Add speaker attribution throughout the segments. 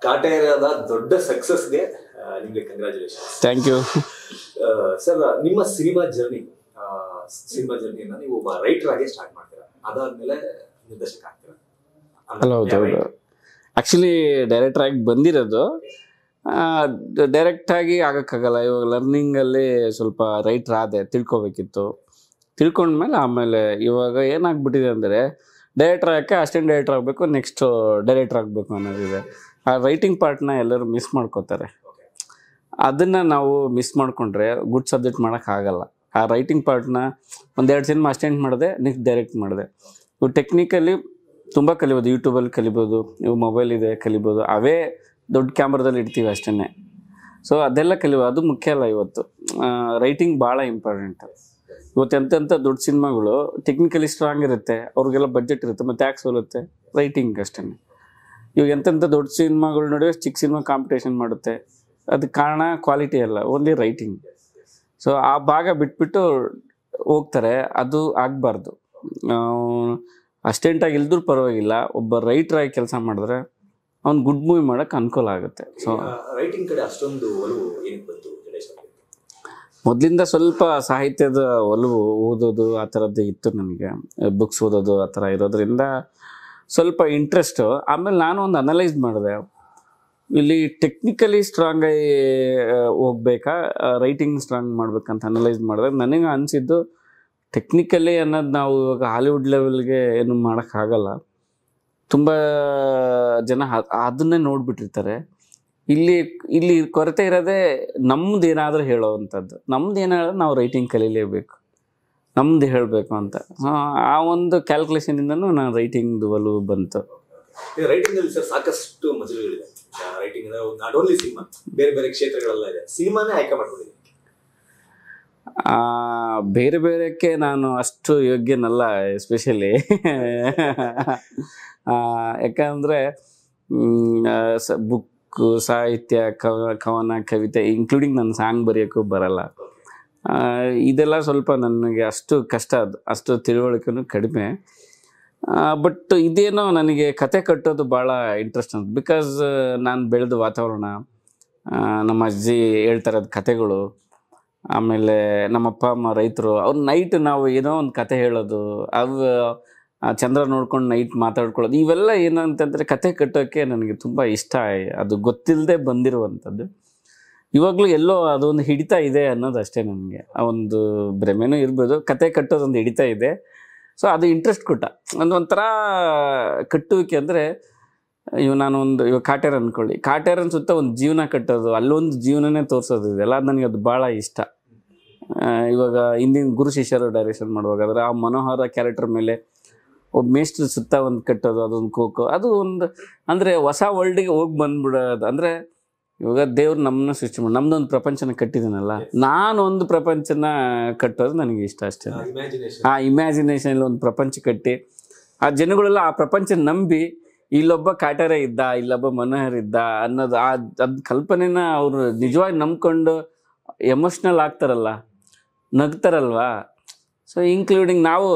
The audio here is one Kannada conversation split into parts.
Speaker 1: ಕಾಟೇರದ ದೊಡ್ಡ ಸಕ್ಸಸ್ಗೆ ನಿಮಗೆ ಕಂಗ್ರಾಚುಲೇಷನ್.
Speaker 2: Thank you
Speaker 1: sir. ನಿಮ್ಮ ಸಿನಿಮಾ ಜರ್ನಿಯನ್ನ ನೀವು ಒಬ್ಬ ರೈಟರ್ ಆಗಿ ಸ್ಟಾರ್ಟ್ ಮಾಡ್ತೀರಾ, ಅದಾದ್ಮೇಲೆ ನಿರ್ದೇಶಕ ಆಗ್ತೀರಾ?
Speaker 2: ಅಲ್ಲ, ಹೌದು. ಆ್ಯಕ್ಚುಲಿ ಡೈರೆಕ್ಟರ್ ಆಗಿ ಬಂದಿರೋದು, ಡೈರೆಕ್ಟಾಗಿ ಆಗೋಕ್ಕಾಗಲ್ಲ. ಇವಾಗ ಲರ್ನಿಂಗಲ್ಲಿ ಸ್ವಲ್ಪ ರೈಟ್ರ್ ಆದೆ, ತಿಳ್ಕೊಬೇಕಿತ್ತು. ತಿಳ್ಕೊಂಡ್ಮೇಲೆ ಆಮೇಲೆ ಇವಾಗ ಏನಾಗ್ಬಿಟ್ಟಿದೆ ಅಂದರೆ, ಡೈರೆಕ್ಟರ್ ಆಗೋಕ್ಕೆ ಅಸಿಸ್ಟೆಂಟ್ ಡೈರೆಕ್ಟರ್ ಆಗಬೇಕು, ನೆಕ್ಸ್ಟು ಡೈರೆಕ್ಟರ್ ಆಗಬೇಕು ಅನ್ನೋದಿದೆ. ಆ ರೈಟಿಂಗ್ ಪಾರ್ಟ್ನ ಎಲ್ಲರೂ ಮಿಸ್ ಮಾಡ್ಕೋತಾರೆ. ಅದನ್ನು ನಾವು ಮಿಸ್ ಮಾಡಿಕೊಂಡ್ರೆ ಗುಡ್ ಸಬ್ಜೆಕ್ಟ್ ಮಾಡೋಕ್ಕಾಗಲ್ಲ. ಆ ರೈಟಿಂಗ್ ಪಾರ್ಟ್ನ 1-2 ಸಿನಿಮಾ ಅಸಿಸ್ಟೆಂಟ್ ಮಾಡಿದೆ, ನೆಕ್ಸ್ಟ್ ಡೈರೆಕ್ಟ್ ಮಾಡಿದೆ. ಇವು ಟೆಕ್ನಿಕಲಿ ತುಂಬ ಕಲಿಬೋದು, ಯೂಟ್ಯೂಬಲ್ಲಿ ಕಲಿಬೋದು, ಇವು ಮೊಬೈಲ್ ಇದೆ ಕಲಿಬೋದು. ಅವೇ ದೊಡ್ಡ ಕ್ಯಾಮ್ರಾದಲ್ಲಿ ಇಡ್ತೀವಿ ಅಷ್ಟೇ. ಸೊ ಅದೆಲ್ಲ ಕಲಿಬೋದು, ಅದು ಮುಖ್ಯ ಅಲ್ಲ. ಇವತ್ತು ರೈಟಿಂಗ್ ಭಾಳ ಇಂಪಾರ್ಟೆಂಟ್. ಇವತ್ತು ಎಂತೆಂಥ ದೊಡ್ಡ ಸಿನಿಮಾಗಳು ಟೆಕ್ನಿಕಲಿ ಸ್ಟ್ರಾಂಗ್ ಇರುತ್ತೆ, ಅವ್ರಿಗೆಲ್ಲ ಬಡ್ಜೆಟ್ ಇರುತ್ತೆ, ಮತ್ತು ಟ್ಯಾಕ್ಸ್ ಹೋಗುತ್ತೆ. ರೈಟಿಂಗ್ ಅಷ್ಟೇ. ಇವಾಗ ಎಂತೆಂಥ ದೊಡ್ಡ ಸಿನಿಮಾಗಳು ನಡುವೆ ಚಿಕ್ಕ ಸಿನಿಮಾ ಕಾಂಪಿಟೇಷನ್ ಮಾಡುತ್ತೆ. ಅದಕ್ಕೆ ಕಾರಣ ಕ್ವಾಲಿಟಿ ಅಲ್ಲ, ಓನ್ಲಿ ರೈಟಿಂಗ್. ಸೊ ಆ ಭಾಗ ಬಿಟ್ಬಿಟ್ಟು ಹೋಗ್ತಾರೆ, ಅದು ಆಗಬಾರ್ದು. ಅಸಿಸ್ಟೆಂಟಾಗಿ ಇಲ್ದ್ರೂ ಪರವಾಗಿಲ್ಲ, ಒಬ್ಬ ರೈಟ್ರಾಗಿ ಕೆಲಸ ಮಾಡಿದ್ರೆ ಅವ್ನು ಗುಡ್ ಮೂವಿ ಮಾಡೋಕ್ಕೆ ಅನುಕೂಲ ಆಗುತ್ತೆ. ಸೊ
Speaker 1: ರೈಟಿಂಗ್ ಕಡೆ ಅಷ್ಟೊಂದು ಒಲವು ಏನಕ್ಕೆ ಬಂತು?
Speaker 2: ಮೊದಲಿಂದ ಸ್ವಲ್ಪ ಸಾಹಿತ್ಯದ ಒಲವು, ಓದೋದು ಆ ಥರದ್ದು ಇತ್ತು ನನಗೆ. ಬುಕ್ಸ್ ಓದೋದು ಆ ಥರ ಇರೋದ್ರಿಂದ ಸ್ವಲ್ಪ ಇಂಟ್ರೆಸ್ಟು. ಆಮೇಲೆ ನಾನು ಒಂದು ಅನಲೈಸ್ ಮಾಡಿದೆ, ಇಲ್ಲಿ ಟೆಕ್ನಿಕಲಿ ಸ್ಟ್ರಾಂಗಾಗಿ ಹೋಗ್ಬೇಕಾ, ರೈಟಿಂಗ್ ಸ್ಟ್ರಾಂಗ್ ಮಾಡ್ಬೇಕಂತ ಅನಲೈಸ್ ಮಾಡಿದೆ. ನನಗೆ ಅನಿಸಿದ್ದು ಟೆಕ್ನಿಕಲಿ ಅನ್ನೋದು ನಾವು ಇವಾಗ ಹಾಲಿವುಡ್ ಲೆವೆಲ್ಗೆ ಏನು ಮಾಡೋಕ್ಕಾಗಲ್ಲ. ತುಂಬ ಜನ ಅದನ್ನೇ ನೋಡಿಬಿಟ್ಟಿರ್ತಾರೆ. ಇಲ್ಲಿ ಕೊರತೆ ಇರೋದೇ ನಮ್ಮದು ಏನಾದರೂ ಹೇಳೋವಂಥದ್ದು. ನಮ್ದು ಏನಾದರೂ ನಾವು ರೈಟಿಂಗ್ ಕಲೀಲೇಬೇಕು, ನಮ್ದು ಹೇಳಬೇಕು ಅಂತ. ಆ ಒಂದು ಕ್ಯಾಲ್ಕುಲೇಷನಿಂದನೂ ನಾನು ರೈಟಿಂಗ್ದು ಒಲವು ಬಂತು.
Speaker 1: ರೈಟಿಂಗಲ್ಲಿ ಸರ್ ಸಾಕಷ್ಟು ಮಜಲುಗಳಿದೆ. ರೈಟಿಂಗ್ ನಾಟ್ ಓನ್ಲಿ ಸಿನಿಮಾ, ಬೇರೆ ಬೇರೆ ಕ್ಷೇತ್ರಗಳೆಲ್ಲ ಇದೆ. ಸಿನಿಮಾನೇ ಆಯ್ಕೆ ಮಾಡ್ಕೊಂಡಿದ್ದೀನಿ.
Speaker 2: ಬೇರೆ ಬೇರೆಕ್ಕೆ ನಾನು ಅಷ್ಟು ಯೋಗ್ಯನಲ್ಲ, ಎಸ್ಪೆಷಲಿ ಯಾಕಂದರೆ ಬುಕ್ಕು, ಸಾಹಿತ್ಯ, ಕವನ, ಕವಿತೆ, ಇನ್ಕ್ಲೂಡಿಂಗ್ ನನ್ನ ಸಾಂಗ್ ಬರೆಯೋಕ್ಕೂ ಬರಲ್ಲ. ಇದೆಲ್ಲ ಸ್ವಲ್ಪ ನನಗೆ ಅಷ್ಟು ಕಷ್ಟ, ಅದು ಅಷ್ಟು ತಿಳುವಳಿಕೆನೂ ಕಡಿಮೆ. ಬಟ್ ಇದೇನೋ ನನಗೆ ಕತೆ ಕಟ್ಟೋದು ಭಾಳ ಇಂಟ್ರೆಸ್ಟ್ ಅಂತ. ಬಿಕಾಸ್ ನಾನು ಬೆಳೆದ ವಾತಾವರಣ, ನಮ್ಮ ಅಜ್ಜಿ ಹೇಳ್ತಾರದ ಕತೆಗಳು, ಆಮೇಲೆ ನಮ್ಮ ಅಪ್ಪ ಅಮ್ಮ ರೈತರು, ಅವ್ರು ನೈಟ್ ನಾವು ಏನೋ ಒಂದು ಕತೆ ಹೇಳೋದು, ಅವು ಚಂದ್ರ ನೋಡ್ಕೊಂಡು ನೈಟ್ ಮಾತಾಡ್ಕೊಳ್ಳೋದು, ಇವೆಲ್ಲ ಏನಂತಂದರೆ ಕತೆ ಕಟ್ಟೋಕ್ಕೆ ನನಗೆ ತುಂಬ ಇಷ್ಟ. ಅದು ಗೊತ್ತಿಲ್ಲದೆ ಬಂದಿರುವಂಥದ್ದು. ಇವಾಗಲೂ ಎಲ್ಲೋ ಅದೊಂದು ಹಿಡಿತಾ ಇದೆ ಅನ್ನೋದು ಅಷ್ಟೇ ನನಗೆ. ಆ ಒಂದು ಭ್ರಮೆನೂ ಇರ್ಬೋದು, ಕತೆ ಕಟ್ಟೋದೊಂದು ಹಿಡಿತಾ ಇದೆ. ಸೊ ಅದು ಇಂಟ್ರೆಸ್ಟ್ ಕೊಟ್ಟ. ಒಂಥರ ಕಟ್ಟುವಿಕೆ ಅಂದರೆ, ಇವಾಗ ಕಾಟೇರ ಅಂದ್ಕೊಳ್ಳಿ, ಕಾಟೇರನ್ ಸುತ್ತ ಒಂದು ಜೀವನ ಕಟ್ಟೋದು, ಅಲ್ಲೊಂದು ಜೀವನನೇ ತೋರಿಸೋದು ಇದೆಲ್ಲ ನನಗೆ ಅದು ಭಾಳ ಇಷ್ಟ. ಇವಾಗ ಹಿಂದಿನ ಗುರು ಶಿಷ್ಯರು ಡೈರೆಕ್ಷನ್ ಮಾಡುವಾಗಾದ್ರೆ ಆ ಮನೋಹರ ಕ್ಯಾರೆಕ್ಟರ್ ಮೇಲೆ ಒಬ್ಬ ಮೇಸ್ಟ್ರ ಸುತ್ತ ಒಂದು ಕಟ್ಟೋದು, ಅದೊಂದು ಕೋಕೋ, ಅದು ಒಂದು ಅಂದರೆ ಹೊಸ ವರ್ಲ್ಡಿಗೆ ಹೋಗಿ ಬಂದ್ಬಿಡೋದು. ಅಂದರೆ ಇವಾಗ ದೇವ್ರು ನಮ್ಮನ್ನ ಸೃಷ್ಟಿ ಮಾಡಿ ನಮ್ಮದೊಂದು ಪ್ರಪಂಚನ ಕಟ್ಟಿದ್ದಾನಲ್ಲ, ನಾನೊಂದು ಪ್ರಪಂಚನ ಕಟ್ಟೋದು ನನಗೆ ಇಷ್ಟ ಅಷ್ಟೇ. ಆ ಇಮ್ಯಾಜಿನೇಷನಲ್ಲಿ ಒಂದು ಪ್ರಪಂಚ ಕಟ್ಟಿ ಆ ಜನಗಳೆಲ್ಲ ಆ ಪ್ರಪಂಚ ನಂಬಿ ಇಲ್ಲೊಬ್ಬ ಕಾಟೇರ ಇದ್ದ, ಇಲ್ಲೊಬ್ಬ ಮನೋಹರ್ ಇದ್ದ ಅನ್ನೋದು ಅದು ಕಲ್ಪನೆನ ಅವರು ನಿಜವಾಗಿ ನಂಬ್ಕೊಂಡು ಎಮೋಷ್ನಲ್ ಆಗ್ತಾರಲ್ಲ, ನಗ್ತಾರಲ್ವಾ. ಸೊ ಇನ್ಕ್ಲೂಡಿಂಗ್ ನಾವು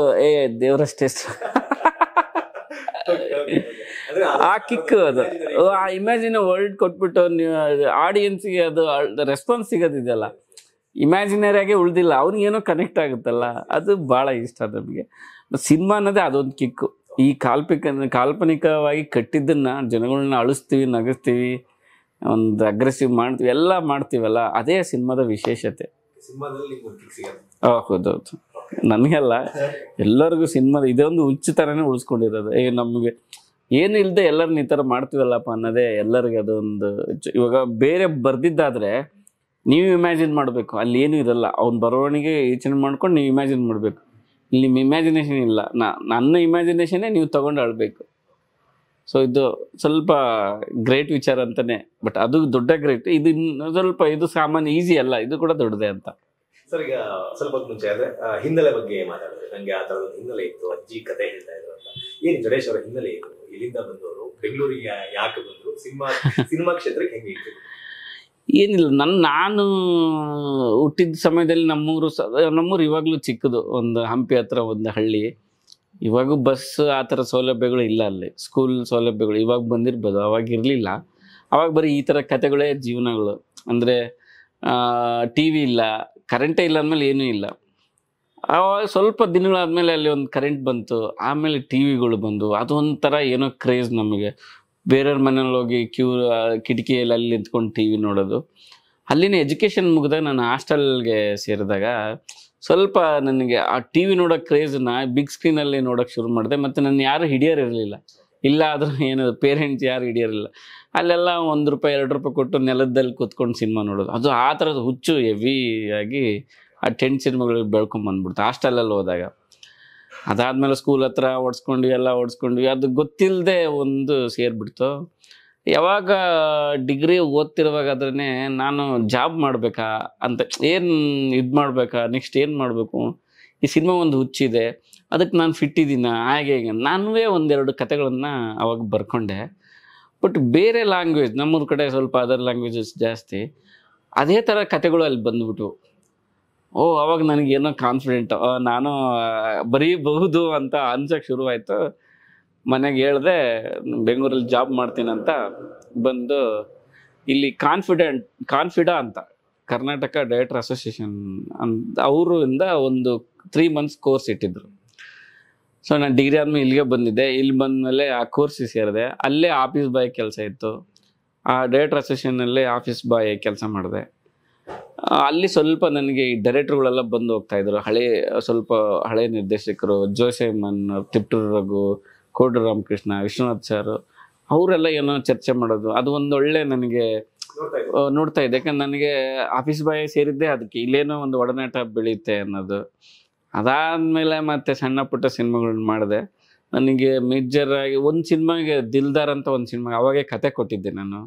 Speaker 2: ದೇವರಷ್ಟೇ ಆ ಕಿಕ್ಕು, ಅದು ಆ ಇಮ್ಯಾಜಿನ ವರ್ಲ್ಡ್ ಕೊಟ್ಬಿಟ್ಟು ನೀವು ಆಡಿಯನ್ಸಿಗೆ ಅದು ರೆಸ್ಪಾನ್ಸ್ ಸಿಗೋದಿದೆಯಲ್ಲ, ಇಮ್ಯಾಜಿನರಿಯಾಗೆ ಉಳಿದಿಲ್ಲ, ಅವ್ರಿಗೇನೋ ಕನೆಕ್ಟ್ ಆಗುತ್ತಲ್ಲ, ಅದು ಭಾಳ ಇಷ್ಟ ನಮಗೆ. ಸಿನಿಮಾ ಅನ್ನೋದೇ ಅದೊಂದು ಕಿಕ್ಕು. ಈ ಕಾಲ್ಪನಿಕವಾಗಿ ಕಟ್ಟಿದ್ದನ್ನು ಜನಗಳನ್ನ ಅಳಿಸ್ತೀವಿ, ನಗಿಸ್ತೀವಿ, ಒಂದು ಅಗ್ರೆಸಿವ್ ಮಾಡ್ತೀವಿ, ಎಲ್ಲ ಮಾಡ್ತೀವಲ್ಲ, ಅದೇ ಸಿನಿಮಾದ ವಿಶೇಷತೆ. ಹೌದೌದು, ನನಗೆಲ್ಲ ಎಲ್ಲರಿಗೂ ಸಿನಿಮಾದ ಇದೊಂದು ಹುಚ್ಚು ಥರನೇ ಉಳಿಸ್ಕೊಂಡಿರೋದು. ನಮಗೆ ಏನು ಇಲ್ಲದೆ ಎಲ್ಲರನ್ನ ಈ ಥರ ಮಾಡ್ತೀವಲ್ಲಪ್ಪ ಅನ್ನೋದೇ ಎಲ್ಲರಿಗೆ ಅದೊಂದು. ಇವಾಗ ಬೇರೆ ಬರೆದಿದ್ದಾದರೆ ನೀವು ಇಮ್ಯಾಜಿನ್ ಮಾಡಬೇಕು, ಅಲ್ಲಿ ಏನೂ ಇರಲ್ಲ, ಅವ್ನು ಬರವಣಿಗೆ ಯೋಚನೆ ಮಾಡ್ಕೊಂಡು ನೀವು ಇಮ್ಯಾಜಿನ್ ಮಾಡಬೇಕು. ಇಲ್ಲಿ ನಿಮ್ಮ ಇಮ್ಯಾಜಿನೇಷನ್ ಇಲ್ಲ, ನನ್ನ ಇಮ್ಯಾಜಿನೇಷನ್ನೇ ನೀವು ತೊಗೊಂಡು ಆಡಬೇಕು. ಸೊ ಇದು ಸ್ವಲ್ಪ ಗ್ರೇಟ್ ವಿಚಾರ ಅಂತಲೇ, ಬಟ್ ಅದು ದೊಡ್ಡ ಗ್ರೇಟ್. ಇದು ಸ್ವಲ್ಪ ಇದು ಸಾಮಾನ್ಯ ಈಸಿ ಅಲ್ಲ, ಇದು ಕೂಡ ದೊಡ್ಡದೇ ಅಂತ.
Speaker 1: ಸರ್, ಈಗ ಸ್ವಲ್ಪ ಮುಂಚೆ ಆದರೆ ಹಿನ್ನೆಲೆ ಬಗ್ಗೆ ಮಾತಾಡಿದ್ರೆ, ನನಗೆ ಆ ಥರದ ಹಿನ್ನೆಲೆ ಇತ್ತು, ಅಜ್ಜಿ ಕತೆ ಹೇಳ್ತಾ ಇದ್ರು ಅಂತ. ಏನು ಜಡೇಶ್ ಅವರ ಹಿನ್ನೆಲೆ ಏನು? ಎಲ್ಲಿಂದ ಬಂದವರು? ಬೆಂಗಳೂರಿಗೆ ಯಾಕೆ ಬಂದರು? ಸಿನಿಮಾ ಕ್ಷೇತ್ರಕ್ಕೆ ಹೆಂಗೆ ಇತ್ತು?
Speaker 2: ಏನಿಲ್ಲ, ನಾನು ಹುಟ್ಟಿದ ಸಮಯದಲ್ಲಿ ನಮ್ಮೂರು ಇವಾಗಲೂ ಚಿಕ್ಕದು, ಒಂದು ಹಂಪಿ ಹತ್ರ ಒಂದು ಹಳ್ಳಿ. ಇವಾಗೂ ಬಸ್ ಆ ಥರ ಸೌಲಭ್ಯಗಳು ಇಲ್ಲ ಅಲ್ಲಿ, ಸ್ಕೂಲ್ ಸೌಲಭ್ಯಗಳು ಇವಾಗ ಬಂದಿರ್ಬೋದು, ಅವಾಗ ಇರಲಿಲ್ಲ. ಅವಾಗ ಬರೀ ಈ ಥರ ಕತೆಗಳೇ ಜೀವನಗಳು. ಅಂದರೆ ಟಿ ವಿ ಇಲ್ಲ, ಕರೆಂಟೇ ಇಲ್ಲ ಅಂದಮೇಲೆ ಏನೂ ಇಲ್ಲ. ಆವಾಗ ಸ್ವಲ್ಪ ದಿನಗಳಾದಮೇಲೆ ಅಲ್ಲಿ ಒಂದು ಕರೆಂಟ್ ಬಂತು, ಆಮೇಲೆ ಟಿ ವಿಗಳು ಬಂದು ಅದೊಂಥರ ಏನೋ ಕ್ರೇಜ್ ನಮಗೆ. ಬೇರೆಯವ್ರ ಮನೇಲಿ ಹೋಗಿ ಕಿಟಕಿಯಲ್ಲಿ ಅಲ್ಲಿ ನಿಂತ್ಕೊಂಡು ಟಿ ವಿ ನೋಡೋದು. ಅಲ್ಲಿನ ಎಜುಕೇಷನ್ ಮುಗಿದಾಗ ನಾನು ಹಾಸ್ಟೆಲ್ಗೆ ಸೇರಿದಾಗ ಸ್ವಲ್ಪ ನನಗೆ ಆ ಟಿ ವಿ ನೋಡೋ ಕ್ರೇಜನ್ನ ಬಿಗ್ ಸ್ಕ್ರೀನಲ್ಲಿ ನೋಡೋಕ್ಕೆ ಶುರು ಮಾಡಿದೆ. ಮತ್ತು ನನ್ನ ಯಾರು ಹಿಡಿಯೋರಿರಲಿಲ್ಲ, ಇಲ್ಲ ಆದರೂ ಏನು ಪೇರೆಂಟ್ಸ್ ಯಾರು ಹಿಡಿಯೋರಿಲ್ಲ. ಅಲ್ಲೆಲ್ಲ ₹1 ₹2 ಕೊಟ್ಟು ನೆಲದಲ್ಲಿ ಕೂತ್ಕೊಂಡು ಸಿನಿಮಾ ನೋಡೋದು. ಅದು ಆ ಥರದ ಹುಚ್ಚು ಹೆವಿಯಾಗಿ ಆ 10 ಸಿನಿಮಾಗಳಿಗೆ ಬೆಳ್ಕೊಂಬಂದ್ಬಿಡ್ತು ಹಾಸ್ಟೆಲಲ್ಲಿ ಹೋದಾಗ. ಅದಾದಮೇಲೆ ಸ್ಕೂಲ್ ಹತ್ರ ಓಡಿಸ್ಕೊಂಡ್ವಿ. ಅದು ಗೊತ್ತಿಲ್ಲದೆ ಒಂದು ಸೇರಿಬಿಡ್ತು. ಯಾವಾಗ ಡಿಗ್ರಿ ಓದ್ತಿರುವಾಗಾದ್ರೆ ನಾನು ಜಾಬ್ ಮಾಡಬೇಕಾ ಅಂತ, ಏನು ಇದು ಮಾಡಬೇಕಾ, ನೆಕ್ಸ್ಟ್ ಏನು ಮಾಡಬೇಕು, ಈ ಸಿನಿಮಾ ಒಂದು ಹುಚ್ಚಿದೆ, ಅದಕ್ಕೆ ನಾನು ಫಿಟ್ ಇದ್ದೀನ, ಹಾಗೆ ನಾನುವೇ ಒಂದೆರಡು ಕತೆಗಳನ್ನು ಅವಾಗ ಬರ್ಕೊಂಡೆ. ಬಟ್ ಬೇರೆ ಲ್ಯಾಂಗ್ವೇಜ್, ನಮ್ಮೂರ ಕಡೆ ಸ್ವಲ್ಪ ಅದರ್ ಲ್ಯಾಂಗ್ವೇಜಸ್ ಜಾಸ್ತಿ, ಅದೇ ಥರ ಕತೆಗಳು ಅಲ್ಲಿ ಬಂದ್ಬಿಟ್ಟು ಅವಾಗ ನನಗೇನೋ ಕಾನ್ಫಿಡೆಂಟ್, ನಾನು ಬರೀಬಹುದು ಅಂತ ಅನ್ಸೋಕ್ಕೆ ಶುರುವಾಯಿತು. ಮನೆಗೆ ಹೇಳಿದೆ ಬೆಂಗಳೂರಲ್ಲಿ ಜಾಬ್ ಮಾಡ್ತೀನಂತ. ಬಂದು ಇಲ್ಲಿ ಕಾನ್ಫಿಡಾ ಅಂತ ಕರ್ನಾಟಕ ಡೈರೆಕ್ಟರ್ ಅಸೋಸಿಯೇಷನ್ ಅಂತ ಅವರಿಂದ ಒಂದು 3 months ಕೋರ್ಸ್ ಇಟ್ಟಿದ್ರು. ಸೊ ನಾನು ಡಿಗ್ರಿ ಆದಮೇಲೆ ಇಲ್ಲಿಗೆ ಬಂದಿದ್ದೆ. ಇಲ್ಲಿ ಬಂದಮೇಲೆ ಆ ಕೋರ್ಸಿಗೆ ಸೇರಿದೆ. ಅಲ್ಲೇ ಆಫೀಸ್ ಬಾಯ್ ಕೆಲಸ ಇತ್ತು. ಆ ಡೈರೆಕ್ಟರ್ ಅಸೋಸಿಯೇಷನ್ನಲ್ಲೇ ಆಫೀಸ್ ಬಾಯ್ ಕೆಲಸ ಮಾಡಿದೆ. ಅಲ್ಲಿ ಸ್ವಲ್ಪ ನನಗೆ ಈ ಡೈರೆಕ್ಟರ್ಗಳೆಲ್ಲ ಬಂದು ಹೋಗ್ತಾಯಿದ್ರು. ಸ್ವಲ್ಪ ಹಳೆ ನಿರ್ದೇಶಕರು, ಜೋಸೆಮನ್, ತಿಪ್ಟೂರು ರಘು, ಕೋಡ್ರು ರಾಮಕೃಷ್ಣ, ವಿಶ್ವನಾಥ್ ಸರ್, ಅವರೆಲ್ಲ ಏನೋ ಚರ್ಚೆ ಮಾಡೋದು. ಅದು ಒಂದು ಒಳ್ಳೆ ನನಗೆ ನೋಡ್ತಾ ಇದ್ದೆ. ಯಾಕಂದ್ರೆ ನನಗೆ ಆಫೀಸ್ ಬಾಯ್ ಸೇರಿದ್ದೆ ಅದಕ್ಕೆ, ಇಲ್ಲೇನೋ ಒಂದು ಒಡನಾಟ ಬೆಳೆಯುತ್ತೆ ಅನ್ನೋದು. ಅದಾದಮೇಲೆ ಮತ್ತೆ ಸಣ್ಣ ಪುಟ್ಟ ಸಿನಿಮಾಗಳನ್ನ ಮಾಡಿದೆ. ನನಗೆ ಮೇಜರಾಗಿ ಒಂದು ಸಿನಿಮಾಗೆ ದಿಲ್ದಾರ್ ಅಂತ ಒಂದು ಸಿನಿಮಾಗೆ ಅವಾಗೇ ಕತೆ ಕೊಟ್ಟಿದ್ದೆ ನಾನು.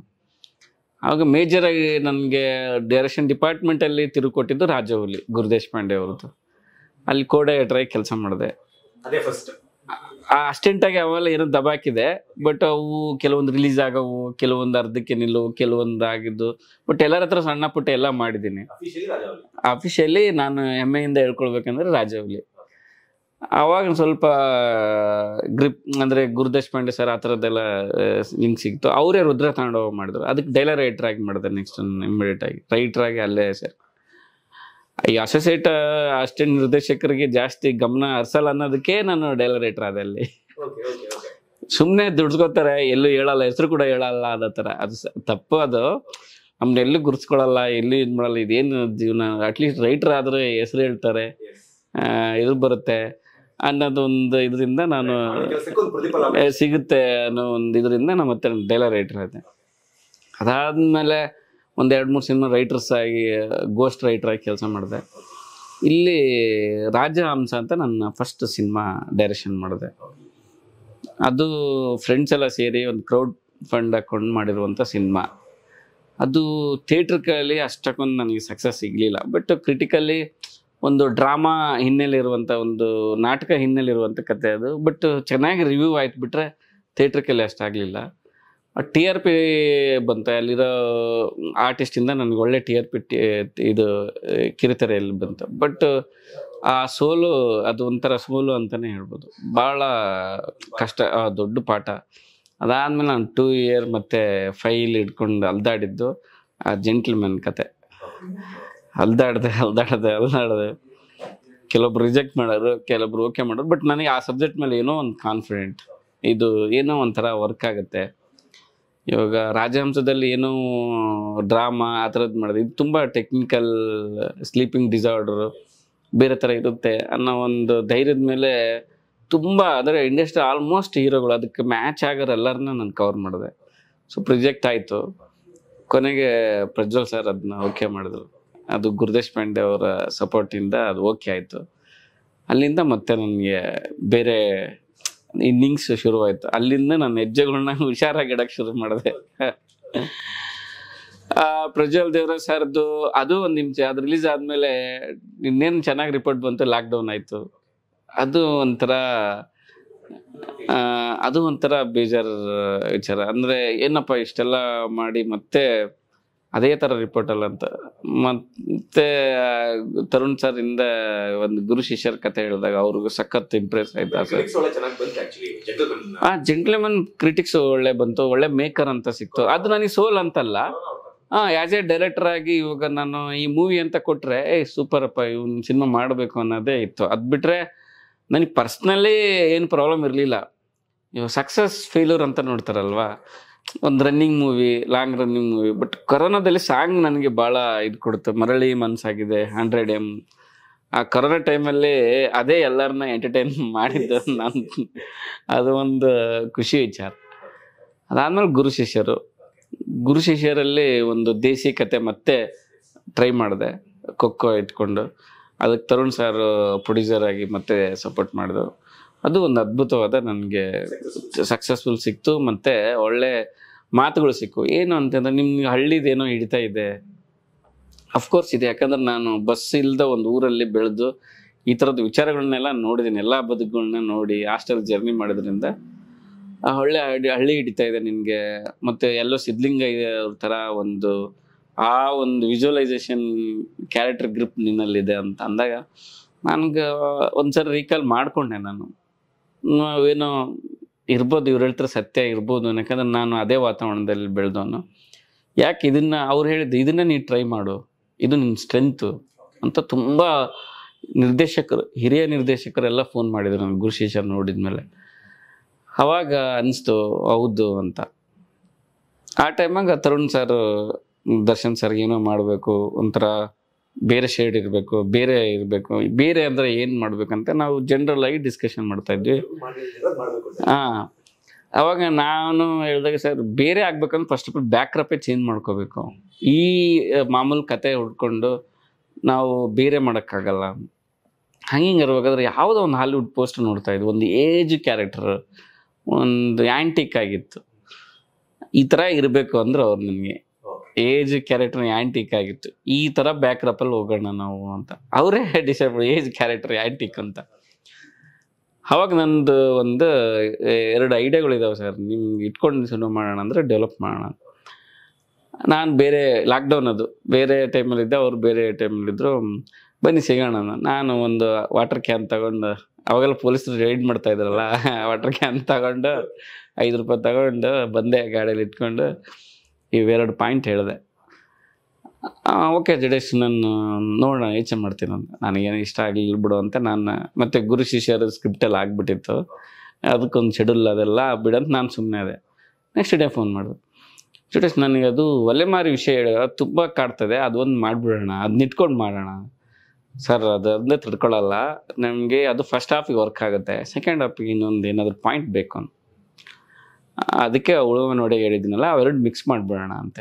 Speaker 2: ಆವಾಗ ಮೇಜರಾಗಿ ನನಗೆ ಡೈರೆಕ್ಷನ್ ಡಿಪಾರ್ಟ್ಮೆಂಟಲ್ಲಿ ತಿರುಗಿ ಕೊಟ್ಟಿದ್ದು ರಾಜವಲ್ಲಿ, ಗುರುದೇಶಪಾಂಡೆ ಅವ್ರದ್ದು. ಅಲ್ಲಿ ಕೋಡೈರೆಕ್ಟರಾಗಿ ಕೆಲಸ ಮಾಡಿದೆ. ಅಸ್ಟೆಂಟಾಗಿ ಅವೆಲ್ಲ ಏನೋ ದಬಾಕಿದೆ. ಬಟ್ ಅವು ಕೆಲವೊಂದು ರಿಲೀಸ್ ಆಗವು, ಕೆಲವೊಂದು ಅರ್ಧಕ್ಕೆ ನಿಲ್ಲುವು, ಕೆಲವೊಂದು ಆಗಿದ್ದು. ಬಟ್ ಎಲ್ಲರ ಹತ್ರ ಸಣ್ಣ ಪುಟ್ಟ ಎಲ್ಲ ಮಾಡಿದ್ದೀನಿ. ಅಫಿಷಿಯಲಿ ನಾನು ಹೆಮ್ಮೆಯಿಂದ ಹೇಳ್ಕೊಳ್ಬೇಕಂದ್ರೆ ರಾಜವಲ್ಲಿ. ಆವಾಗ ಸ್ವಲ್ಪ ಗ್ರಿಪ್ ಅಂದರೆ ಗುರುದೇಶಪಾಂಡೆ ಸರ್ ಆ ಥರದ್ದೆಲ್ಲ ಲಿಂಕ್ ಸಿಕ್ತು. ಅವರೇ ರುದ್ರ ತಾಂಡವ ಮಾಡಿದ್ರು. ಅದಕ್ಕೆ ಡೈಲಾಗ್ ರೈಟ್ರಾಗಿ ಮಾಡಿದೆ. ನೆಕ್ಸ್ಟ್ ಇಮಿಡಿಯೇಟಾಗಿ ರೈಟ್ರಾಗಿ ಅಲ್ಲೇ ಸರ್ ಈ ಅಸೋಸಿಯೇಟ್ ಅಸಿಸ್ಟೆಂಟ್ ನಿರ್ದೇಶಕರಿಗೆ ಜಾಸ್ತಿ ಗಮನ ಹರಿಸಲ್ಲ ಅನ್ನೋದಕ್ಕೆ ನಾನು ಡೈಲಾಗ್ ರೈಟರ್ ಆದೆ. ಅಲ್ಲಿ ಸುಮ್ಮನೆ ದುಡ್ಸ್ಕೋತಾರೆ, ಎಲ್ಲೂ ಹೇಳಲ್ಲ, ಹೆಸರು ಕೂಡ ಹೇಳಲ್ಲ ಅನ್ನೋ ಥರ. ಅದು ತಪ್ಪು. ಅದು ನಮ್ದು ಎಲ್ಲೂ ಗುರ್ಸ್ಕೊಳ್ಳಲ್ಲ, ಎಲ್ಲೂ ಇದು ಮಾಡಲ್ಲ. ಇದೇನು ಜೀವನ, ಅಟ್ಲೀಸ್ಟ್ ರೈಟರ್ ಆದರೆ ಹೆಸರು ಹೇಳ್ತಾರೆ, ಇದು ಬರುತ್ತೆ ಅನ್ನೋದೊಂದು ಇದರಿಂದ ನಾನು ಸಿಗುತ್ತೆ ಅನ್ನೋ ಒಂದು ಇದರಿಂದ ನಾನು ಮತ್ತೆ ಡೈಲಾಗ್ ರೈಟರ್ ಆದೆ. ಅದಾದಮೇಲೆ ಒಂದು 2-3 ಸಿನಿಮಾ ರೈಟರ್ಸ್ ಆಗಿ, ಗೋಸ್ಟ್ ರೈಟರಾಗಿ ಕೆಲಸ ಮಾಡಿದೆ. ಇಲ್ಲಿ ರಾಜಹಂಸ ಅಂತ ನನ್ನ ಫಸ್ಟ್ ಸಿನಿಮಾ ಡೈರೆಕ್ಷನ್ ಮಾಡಿದೆ. ಅದು ಫ್ರೆಂಡ್ಸ್ ಎಲ್ಲ ಸೇರಿ ಒಂದು ಕ್ರೌಡ್ ಫಂಡ್ ಹಾಕೊಂಡು ಮಾಡಿರುವಂಥ ಸಿನಿಮಾ. ಅದು ಥಿಯೇಟ್ರಿಕಲ್ಲಿ ಅಷ್ಟಕ್ಕೊಂದು ನನಗೆ ಸಕ್ಸಸ್ ಸಿಗಲಿಲ್ಲ. ಬಟ್ ಕ್ರಿಟಿಕಲಿ ಒಂದು ಡ್ರಾಮಾ ಹಿನ್ನೆಲೆ ಇರುವಂಥ, ಒಂದು ನಾಟಕ ಹಿನ್ನೆಲೆ ಇರುವಂಥ ಕತೆ ಅದು. ಬಟ್ ಚೆನ್ನಾಗಿ ರಿವ್ಯೂ ಆಯ್ತು. ಬಿಟ್ಟರೆ ಥಿಯೇಟ್ರಿಕಲ್ಲಿ ಅಷ್ಟಾಗಲಿಲ್ಲ. TRP ಬಂತು. ಅಲ್ಲಿರೋ ಆರ್ಟಿಸ್ಟಿಂದ ನನಗೆ ಒಳ್ಳೆ TRP ಇದು ಕಿರುತೆರೆಯಲ್ಲಿ ಬಂತು. ಬಟ್ ಆ ಸೋಲು, ಅದು ಒಂಥರ ಸೋಲು ಅಂತಲೇ ಹೇಳ್ಬೋದು. ಭಾಳ ಕಷ್ಟ, ದೊಡ್ಡ ಪಾಠ. ಅದಾದಮೇಲೆ ನಾನು 2 year ಮತ್ತು ಫೈಲ್ ಹಿಡ್ಕೊಂಡು ಅಲ್ದಾಡಿದ್ದು ಆ ಜೆಂಟ್ಲ್ಮನ್ ಕತೆ. ಅಲ್ದಾಡ್ದೆ. ಕೆಲವೊಬ್ರು ರಿಜೆಕ್ಟ್ ಮಾಡೋರು, ಕೆಲವೊಬ್ರು ಓಕೆ ಮಾಡೋರು. ಬಟ್ ನನಗೆ ಆ ಸಬ್ಜೆಕ್ಟ್ ಮೇಲೆ ಏನೋ ಒಂದು ಕಾನ್ಫಿಡೆಂಟ್, ಇದು ಏನೋ ಒಂಥರ ವರ್ಕ್ ಆಗುತ್ತೆ. ಇವಾಗ ರಾಜಹಂಸದಲ್ಲಿ ಏನೋ ಡ್ರಾಮಾ ಆ ಥರದ್ದು ಮಾಡಿದೆ. ಇದು ತುಂಬ ಟೆಕ್ನಿಕಲ್, ಸ್ಲೀಪಿಂಗ್ ಡಿಸಾರ್ಡರು ಬೇರೆ ಥರ ಇರುತ್ತೆ ಅನ್ನೋ ಒಂದು ಧೈರ್ಯದ ಮೇಲೆ ತುಂಬ, ಅಂದರೆ ಇಂಡಸ್ಟ್ರಿ ಆಲ್ಮೋಸ್ಟ್ ಹೀರೋಗಳು ಅದಕ್ಕೆ ಮ್ಯಾಚ್ ಆಗೋರು ಎಲ್ಲರನ್ನ ನಾನು ಕವರ್ ಮಾಡಿದೆ. ಸೊ ಪ್ರೊಜೆಕ್ಟ್ ಆಯಿತು. ಕೊನೆಗೆ ಪ್ರಜ್ವಲ್ ಸರ್ ಅದನ್ನ ಓಕೆ ಮಾಡಿದ್ರು. ಅದು ಗುರುದೇಶಪಾಂಡೆ ಅವರ ಸಪೋರ್ಟಿಂದ ಅದು ಓಕೆ ಆಯಿತು. ಅಲ್ಲಿಂದ ಮತ್ತೆ ನನಗೆ ಬೇರೆ ಇನ್ನಿಂಗ್ಸ್ ಶುರುವಾಯಿತು. ಅಲ್ಲಿಂದ ನನ್ನ ಹೆಜ್ಜೆಗಳನ್ನ ಹುಷಾರಾಗಿ ಇಡೋಕ್ಕೆ ಶುರು ಮಾಡಿದೆ. ಪ್ರಜ್ವಲ್ ದೇವರಾಜ್ ಸರ್ದು ಅದು ಒಂದು ನಿಮಿಷ, ಅದು ರಿಲೀಸ್ ಆದಮೇಲೆ ಇನ್ನೇನು ಚೆನ್ನಾಗಿ ರಿಪೋರ್ಟ್ ಬಂತು, ಲಾಕ್ಡೌನ್ ಆಯಿತು. ಅದು ಒಂಥರ ಬೇಜಾರು ವಿಚಾರ. ಅಂದರೆ ಏನಪ್ಪ ಇಷ್ಟೆಲ್ಲ ಮಾಡಿ ಮತ್ತೆ ಅದೇ ಥರ ರಿಪೋರ್ಟ್ ಅಲ್ಲ ಅಂತ. ಮತ್ತೆ ತರುಣ್ ಸರ್ ಇಂದ ಒಂದು ಗುರು ಶಿಷ್ಯರ ಕತೆ ಹೇಳಿದಾಗ ಅವ್ರಿಗೂ ಸಖತ್ ಇಂಪ್ರೆಸ್ ಆಯ್ತು. ಜೆಂಟ್ಲ್ಮನ್ ಕ್ರಿಟಿಕ್ಸ್ ಒಳ್ಳೆ ಬಂತು, ಒಳ್ಳೆ ಮೇಕರ್ ಅಂತ ಸಿಕ್ತು. ಅದು ನನಗೆ ಸೋಲ್ ಅಂತಲ್ಲ, ಆಸ್ ಎ ಡೈರೆಕ್ಟರ್ ಆಗಿ ಇವಾಗ ನಾನು ಈ ಮೂವಿ ಅಂತ ಕೊಟ್ರೆ ಸೂಪರ್ ಅಪ್ಪ ಇವ್ನ ಸಿನಿಮಾ ಮಾಡಬೇಕು ಅನ್ನೋದೇ ಇತ್ತು. ಅದು ಬಿಟ್ರೆ ನನಗೆ ಪರ್ಸ್ನಲಿ ಏನು ಪ್ರಾಬ್ಲಮ್ ಇರಲಿಲ್ಲ. ಇವಾಗ ಸಕ್ಸಸ್ ಫೇಲ್ಯೂರ್ ಅಂತ ನೋಡ್ತಾರಲ್ವಾ, ಒಂದು running movie, long running movie. But ಕೊರೋನಾದಲ್ಲಿ ಸಾಂಗ್ ನನಗೆ ಭಾಳ ಇದು ಕೊಡ್ತು. ಮರಳಿ ಮನಸ್ಸಾಗಿದೆ, 100M. ಆ ಕೊರೋನಾ ಟೈಮಲ್ಲಿ ಅದೇ ಎಲ್ಲರನ್ನ ಎಂಟರ್ಟೈನ್ ಮಾಡಿದ್ದು ನಾನು. ಅದು ಒಂದು ಖುಷಿ ವಿಚಾರ. ಅದಾದ್ಮೇಲೆ ಗುರು ಶಿಷ್ಯರಲ್ಲಿ ಒಂದು ದೇಸಿ ಕತೆ ಮತ್ತೆ ಟ್ರೈ ಮಾಡಿದೆ, ಖೋಖೋ ಇಟ್ಕೊಂಡು. ಅದಕ್ಕೆ ತರುಣ್ ಸರ್ ಪ್ರೊಡ್ಯೂಸರ್ ಆಗಿ ಮತ್ತೆ ಸಪೋರ್ಟ್ ಮಾಡಿದ್ರು. ಅದು ಒಂದು ಅದ್ಭುತವಾದ ನನಗೆ ಸಕ್ಸಸ್ಫುಲ್ ಸಿಕ್ತು. ಮತ್ತು ಒಳ್ಳೆ ಮಾತುಗಳು ಸಿಕ್ಕು. ಏನು ಅಂತಂದ್ರೆ ನಿಮ್ಗೆ ಹಳ್ಳಿದೇನೋ ಹಿಡಿತಾ ಇದೆ, ಅಫ್ಕೋರ್ಸ್ ಇದೆ. ಯಾಕಂದ್ರೆ ನಾನು ಬಸ್ ಇಲ್ಲದ ಒಂದು ಊರಲ್ಲಿ ಬೆಳೆದು ಈ ಥರದ ವಿಚಾರಗಳನ್ನೆಲ್ಲ ನೋಡಿದ್ದೀನಿ. ಎಲ್ಲ ಬದುಕುಗಳನ್ನ ನೋಡಿ ಹಾಸ್ಟೆಲ್ ಜರ್ನಿ ಮಾಡೋದ್ರಿಂದ ಒಳ್ಳೆ ಹಳ್ಳಿ ಹಿಡಿತಾ ಇದೆ ನಿನಗೆ. ಮತ್ತು ಎಲ್ಲೋ ಸಿದ್ಲಿಂಗ ಅವ್ರ ಥರ ಒಂದು ಒಂದು ವಿಜುವಲೈಸೇಷನ್ ಕ್ಯಾರೆಕ್ಟರ್ ಗ್ರಿಪ್ ನಿನ್ನಲ್ಲಿದೆ ಅಂತ ಅಂದಾಗ ನನಗೆ ಒಂದ್ಸರಿ ರೀಕಾಲ್ ಮಾಡಿಕೊಂಡೆ. ನಾನು ಏನೋ ಇರ್ಬೋದು, ಇವ್ರು ಹೇಳ್ತಾರೆ ಸತ್ಯ ಇರ್ಬೋದು. ಯಾಕಂದ್ರೆ ನಾನು ಅದೇ ವಾತಾವರಣದಲ್ಲಿ ಬೆಳೆದವನು. ಯಾಕೆ ಅವ್ರು ಹೇಳಿದ್ದು ಇದನ್ನ ನೀನು ಟ್ರೈ ಮಾಡು, ಇದು ನಿನ್ನ ಸ್ಟ್ರೆಂತು ಅಂತ ತುಂಬ ಹಿರಿಯ ನಿರ್ದೇಶಕರೆಲ್ಲ ಫೋನ್ ಮಾಡಿದ್ರು ನನಗೆ ಗುರು ಶಿಷ್ಯರ್ ನೋಡಿದ್ಮೇಲೆ. ಅವಾಗ ಅನಿಸ್ತು ಹೌದು ಅಂತ. ಆ ಟೈಮಾಗ ತರುಣ್ ಸರ್, ದರ್ಶನ್ ಸರ್ಗೆ ಏನೋ ಮಾಡಬೇಕು, ಒಂಥರ ಬೇರೆ ಶೇಡ್ ಇರಬೇಕು, ಬೇರೆ ಅಂದರೆ ಏನು ಮಾಡ್ಬೇಕಂತ ನಾವು ಜನರಲ್ ಆಗಿ ಡಿಸ್ಕಷನ್ ಮಾಡ್ತಾಯಿದ್ವಿ. ಅವಾಗ ನಾನು ಹೇಳಿದಾಗ ಸರ್ ಬೇರೆ ಆಗ್ಬೇಕಂದ್ರೆ ಫಸ್ಟ್ ಆಫ್ ಆಲ್ ಬ್ಯಾಕ್ರಪ್ಪೇ ಚೇಂಜ್ ಮಾಡ್ಕೋಬೇಕು. ಈ ಮಾಮೂಲು ಕತೆ ಹುಡ್ಕೊಂಡು ನಾವು ಬೇರೆ ಮಾಡೋಕ್ಕಾಗಲ್ಲ. ಹಂಗೆ ಇರ್ಬೇಕಾದ್ರೆ ಯಾವುದೋ ಒಂದು ಹಾಲಿವುಡ್ ಪೋಸ್ಟರ್ ನೋಡ್ತಾಯಿದ್ವಿ, ಒಂದು ಏಜ್ ಕ್ಯಾರೆಕ್ಟರ್, ಒಂದು ಆ್ಯಂಟಿಕ್ ಆಗಿತ್ತು. ಈ ಥರ ಇರಬೇಕು ಅಂದ್ರೆ ಅವ್ರು ನನಗೆ ಏಜ್ ಕ್ಯಾರೆಕ್ಟರ್ ಆ್ಯಂಟಿಕ್ ಆಗಿತ್ತು. ಈ ಥರ ಬ್ಯಾಕ್ರಪ್ಪಲ್ಲಿ ಹೋಗೋಣ ನಾವು ಅಂತ ಅವರೇ ಡಿಸೈಡ್ ಮಾಡಿ ಏಜ್ ಕ್ಯಾರೆಕ್ಟರ್ ಆ್ಯಂಟಿಕ್ ಅಂತ. ಅವಾಗ ನಂದು ಒಂದು 2 ಐಡಿಯಾಗಳಿದಾವೆ ಸರ್, ನಿಮ್ಗೆ ಇಟ್ಕೊಂಡು ಸಿನಿಮಾ ಮಾಡೋಣ ಅಂದರೆ ಡೆವಲಪ್ ಮಾಡೋಣ. ನಾನು ಬೇರೆ ಲಾಕ್ಡೌನ್, ಅದು ಬೇರೆ ಟೈಮಲ್ಲಿದ್ದೆ, ಅವ್ರು ಬೇರೆ ಟೈಮಲ್ಲಿದ್ದರು. ಬನ್ನಿ ಸಿಗೋಣ. ನಾನು ಒಂದು ವಾಟರ್ ಕ್ಯಾನ್ ತಗೊಂಡು, ಅವಾಗೆಲ್ಲ ಪೊಲೀಸರು ರೈಡ್ ಮಾಡ್ತಾ ಇದ್ರಲ್ಲ, ವಾಟರ್ ಕ್ಯಾನ್ ತಗೊಂಡು ₹5 ತಗೊಂಡು ಬಂದೆ, ಗಾಡಿಯಲ್ಲಿ ಇಟ್ಕೊಂಡು ಇವೆರಡು ಪಾಯಿಂಟ್ ಹೇಳಿದೆ. ಓಕೆ ಜಡೇಶ್, ನಾನು ನೋಡೋಣ, ಯೋಚನೆ ಮಾಡ್ತೀನಿ ಅಂತ. ನನಗೇನು ಇಷ್ಟ ಆಗಲಿಲ್ಲ ಬಿಡು ಅಂತ ನಾನು ಮತ್ತೆ ಗುರು ಶಿಷ್ಯರ ಸ್ಕ್ರಿಪ್ಟಲ್ಲಿ ಆಗಿಬಿಟ್ಟಿತ್ತು. ಅದಕ್ಕೊಂದು ಶೆಡ್ಯೂಲ್ ಅದೆಲ್ಲ ಬಿಡಂತ ನಾನು ಸುಮ್ಮನೆ ಅದೇ. ನೆಕ್ಸ್ಟ್ ಡೇ ಫೋನ್ ಮಾಡಿದೆ, ಜಡೇಶ್ ನನಗೆ ಅದು ಒಲೆಮಾರಿ ವಿಷಯ ತುಂಬ ಕಾಡ್ತದೆ, ಅದೊಂದು ಮಾಡಿಬಿಡೋಣ, ಅದನ್ನ ಇಟ್ಕೊಂಡು ಮಾಡೋಣ. ಸರ್ ಅದನ್ನೇ ತಿಳ್ಕೊಳ್ಳಲ್ಲ, ನಮಗೆ ಅದು ಫಸ್ಟ್ ಹಾಫಿಗೆ ವರ್ಕ್ ಆಗುತ್ತೆ, ಸೆಕೆಂಡ್ ಹಾಫಿಗೆ ಇನ್ನೊಂದು ಏನಾದರೂ ಪಾಯಿಂಟ್ ಬೇಕು ಅಂತ. ಅದಕ್ಕೆ ಉಳುವ ನೋಡಿ ಹೇಳಿದ್ದೀನಲ್ಲ, ಅವೆರಡು ಮಿಕ್ಸ್ ಮಾಡಿಬಿಡೋಣ ಅಂತ.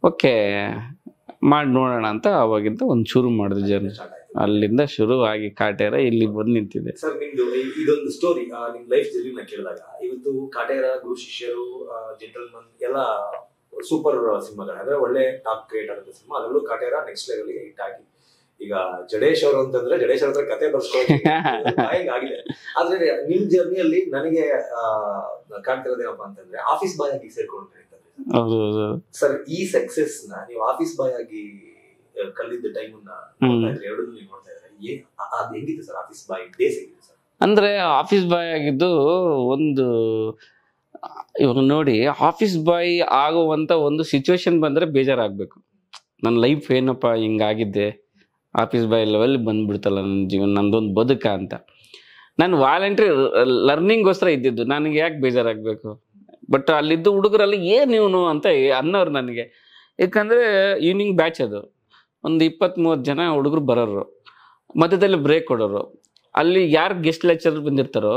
Speaker 2: ಓಕೆ ಮಾಡಿ ನೋಡೋಣ ಅಂತ ಅವಾಗಿಂದ ಒಂದು ಶುರು ಮಾಡಿದೆ ಜರ್ನಿ. ಅಲ್ಲಿಂದ ಶುರು ಆಗಿ ಕಾಟೇರ ಇಲ್ಲಿ ಬಂದು ನಿಂತಿದೆ.
Speaker 1: ಸರ್ ನಿಮ್ದು ಇದೊಂದು ಸ್ಟೋರಿ ನಿಮ್ ಲೈಫ್ ಜರ್ನಿ ಕೇಳಿದಾಗ, ಇವತ್ತು ಕಾಟೇರ, ಗುರು ಶಿಷ್ಯರು, ಜೆಂಟಲ್ಮನ್ ಎಲ್ಲ ಸೂಪರ್ ಸಿನಿಮಾಗಳು, ಅಂದ್ರೆ ಒಳ್ಳೆ ಟಾಪ್ ಕ್ರಿಯೇಟ್ ಆಗುತ್ತೆ ಸಿನಿಮಾ. ಅದರಲ್ಲೂ ಕಾಟೇರ ನೆಕ್ಸ್ಟ್ ಲೆವೆಲ್ಗೆ ಹಿಟ್ ಆಗಿ, ಈಗ ಜಡೇಶ್ ಅವರು ಅಂತಂದ್ರೆ ಜಡೇಶ್ ಅವ್ರ ಹತ್ರ ಕತೆ ಬರ್ಸ್ಕೊಳ್ಳೋಕೆ ಆಗಿದೆ. ಆದ್ರೆ ನಿಮ್ ಜರ್ನಿಯಲ್ಲಿ ನನಗೆ ಕಾಣ್ತಿರೋದೇನಪ್ಪ ಅಂತಂದ್ರೆ ಆಫೀಸ್ ಬಾಯ್ ಆಗಿ ಸೇರ್ಕೊಂಡ್ರೆ ಸರ್. ಈ ಸಕ್ಸೆಸ್ ನ ನೀವು ಆಫೀಸ್ ಬಾಯ್ ಆಗಿ ಕಲಿದ ಟೈಮ್ ಎರಡು ನೀವು ನೋಡ್ತಾ ಇದ್ರೆ ಅದು ಹೆಂಗಿತ್ತು ಸರ್? ಆಫೀಸ್ ಬಾಯ್ ಡೇಸ್ ಹೆಂಗಿತ್ತು ಸರ್?
Speaker 2: ಅಂದ್ರೆ ಆಫೀಸ್ ಬಾಯ್ ಆಗಿದ್ದು ಒಂದು, ಇವಾಗ ನೋಡಿ, ಆಫೀಸ್ ಬಾಯ್ ಆಗುವಂತ ಒಂದು ಸಿಚುವೇಶನ್ ಬಂದ್ರೆ ಬೇಜಾರಾಗಬೇಕು. ನನ್ನ ಲೈಫ್ ಏನಪ್ಪ ಹಿಂಗಾಗಿದ್ದೆ, ಆಫೀಸ್ ಬಾಯ್ ಲೆವೆಲ್ ಬಂದ್ಬಿಡ್ತಲ್ಲ ನನ್ನ ಜೀವನ, ನಂದೊಂದು ಬದುಕ ಅಂತ. ನಾನು ವಾಲಂಟ್ರಿ ಲರ್ನಿಂಗ್ಗೋಸ್ಕರ ಇದ್ದಿದ್ದು, ನನಗೆ ಯಾಕೆ ಬೇಜಾರಾಗಬೇಕು? ಬಟ್ ಅಲ್ಲಿದ್ದು ಹುಡುಗರಲ್ಲಿ ಏನು ಇವನು ಅಂತ ಅನ್ನೋರು ನನಗೆ. ಯಾಕಂದರೆ ಈವ್ನಿಂಗ್ ಬ್ಯಾಚ್ ಅದು, ಒಂದು 20-30 ಜನ ಹುಡುಗರು ಬರೋರು, ಮಧ್ಯದಲ್ಲಿ ಬ್ರೇಕ್ ಕೊಡೋರು. ಅಲ್ಲಿ ಯಾರು ಗೆಸ್ಟ್ ಲೆಕ್ಚರರ್ ಬಂದಿರ್ತಾರೋ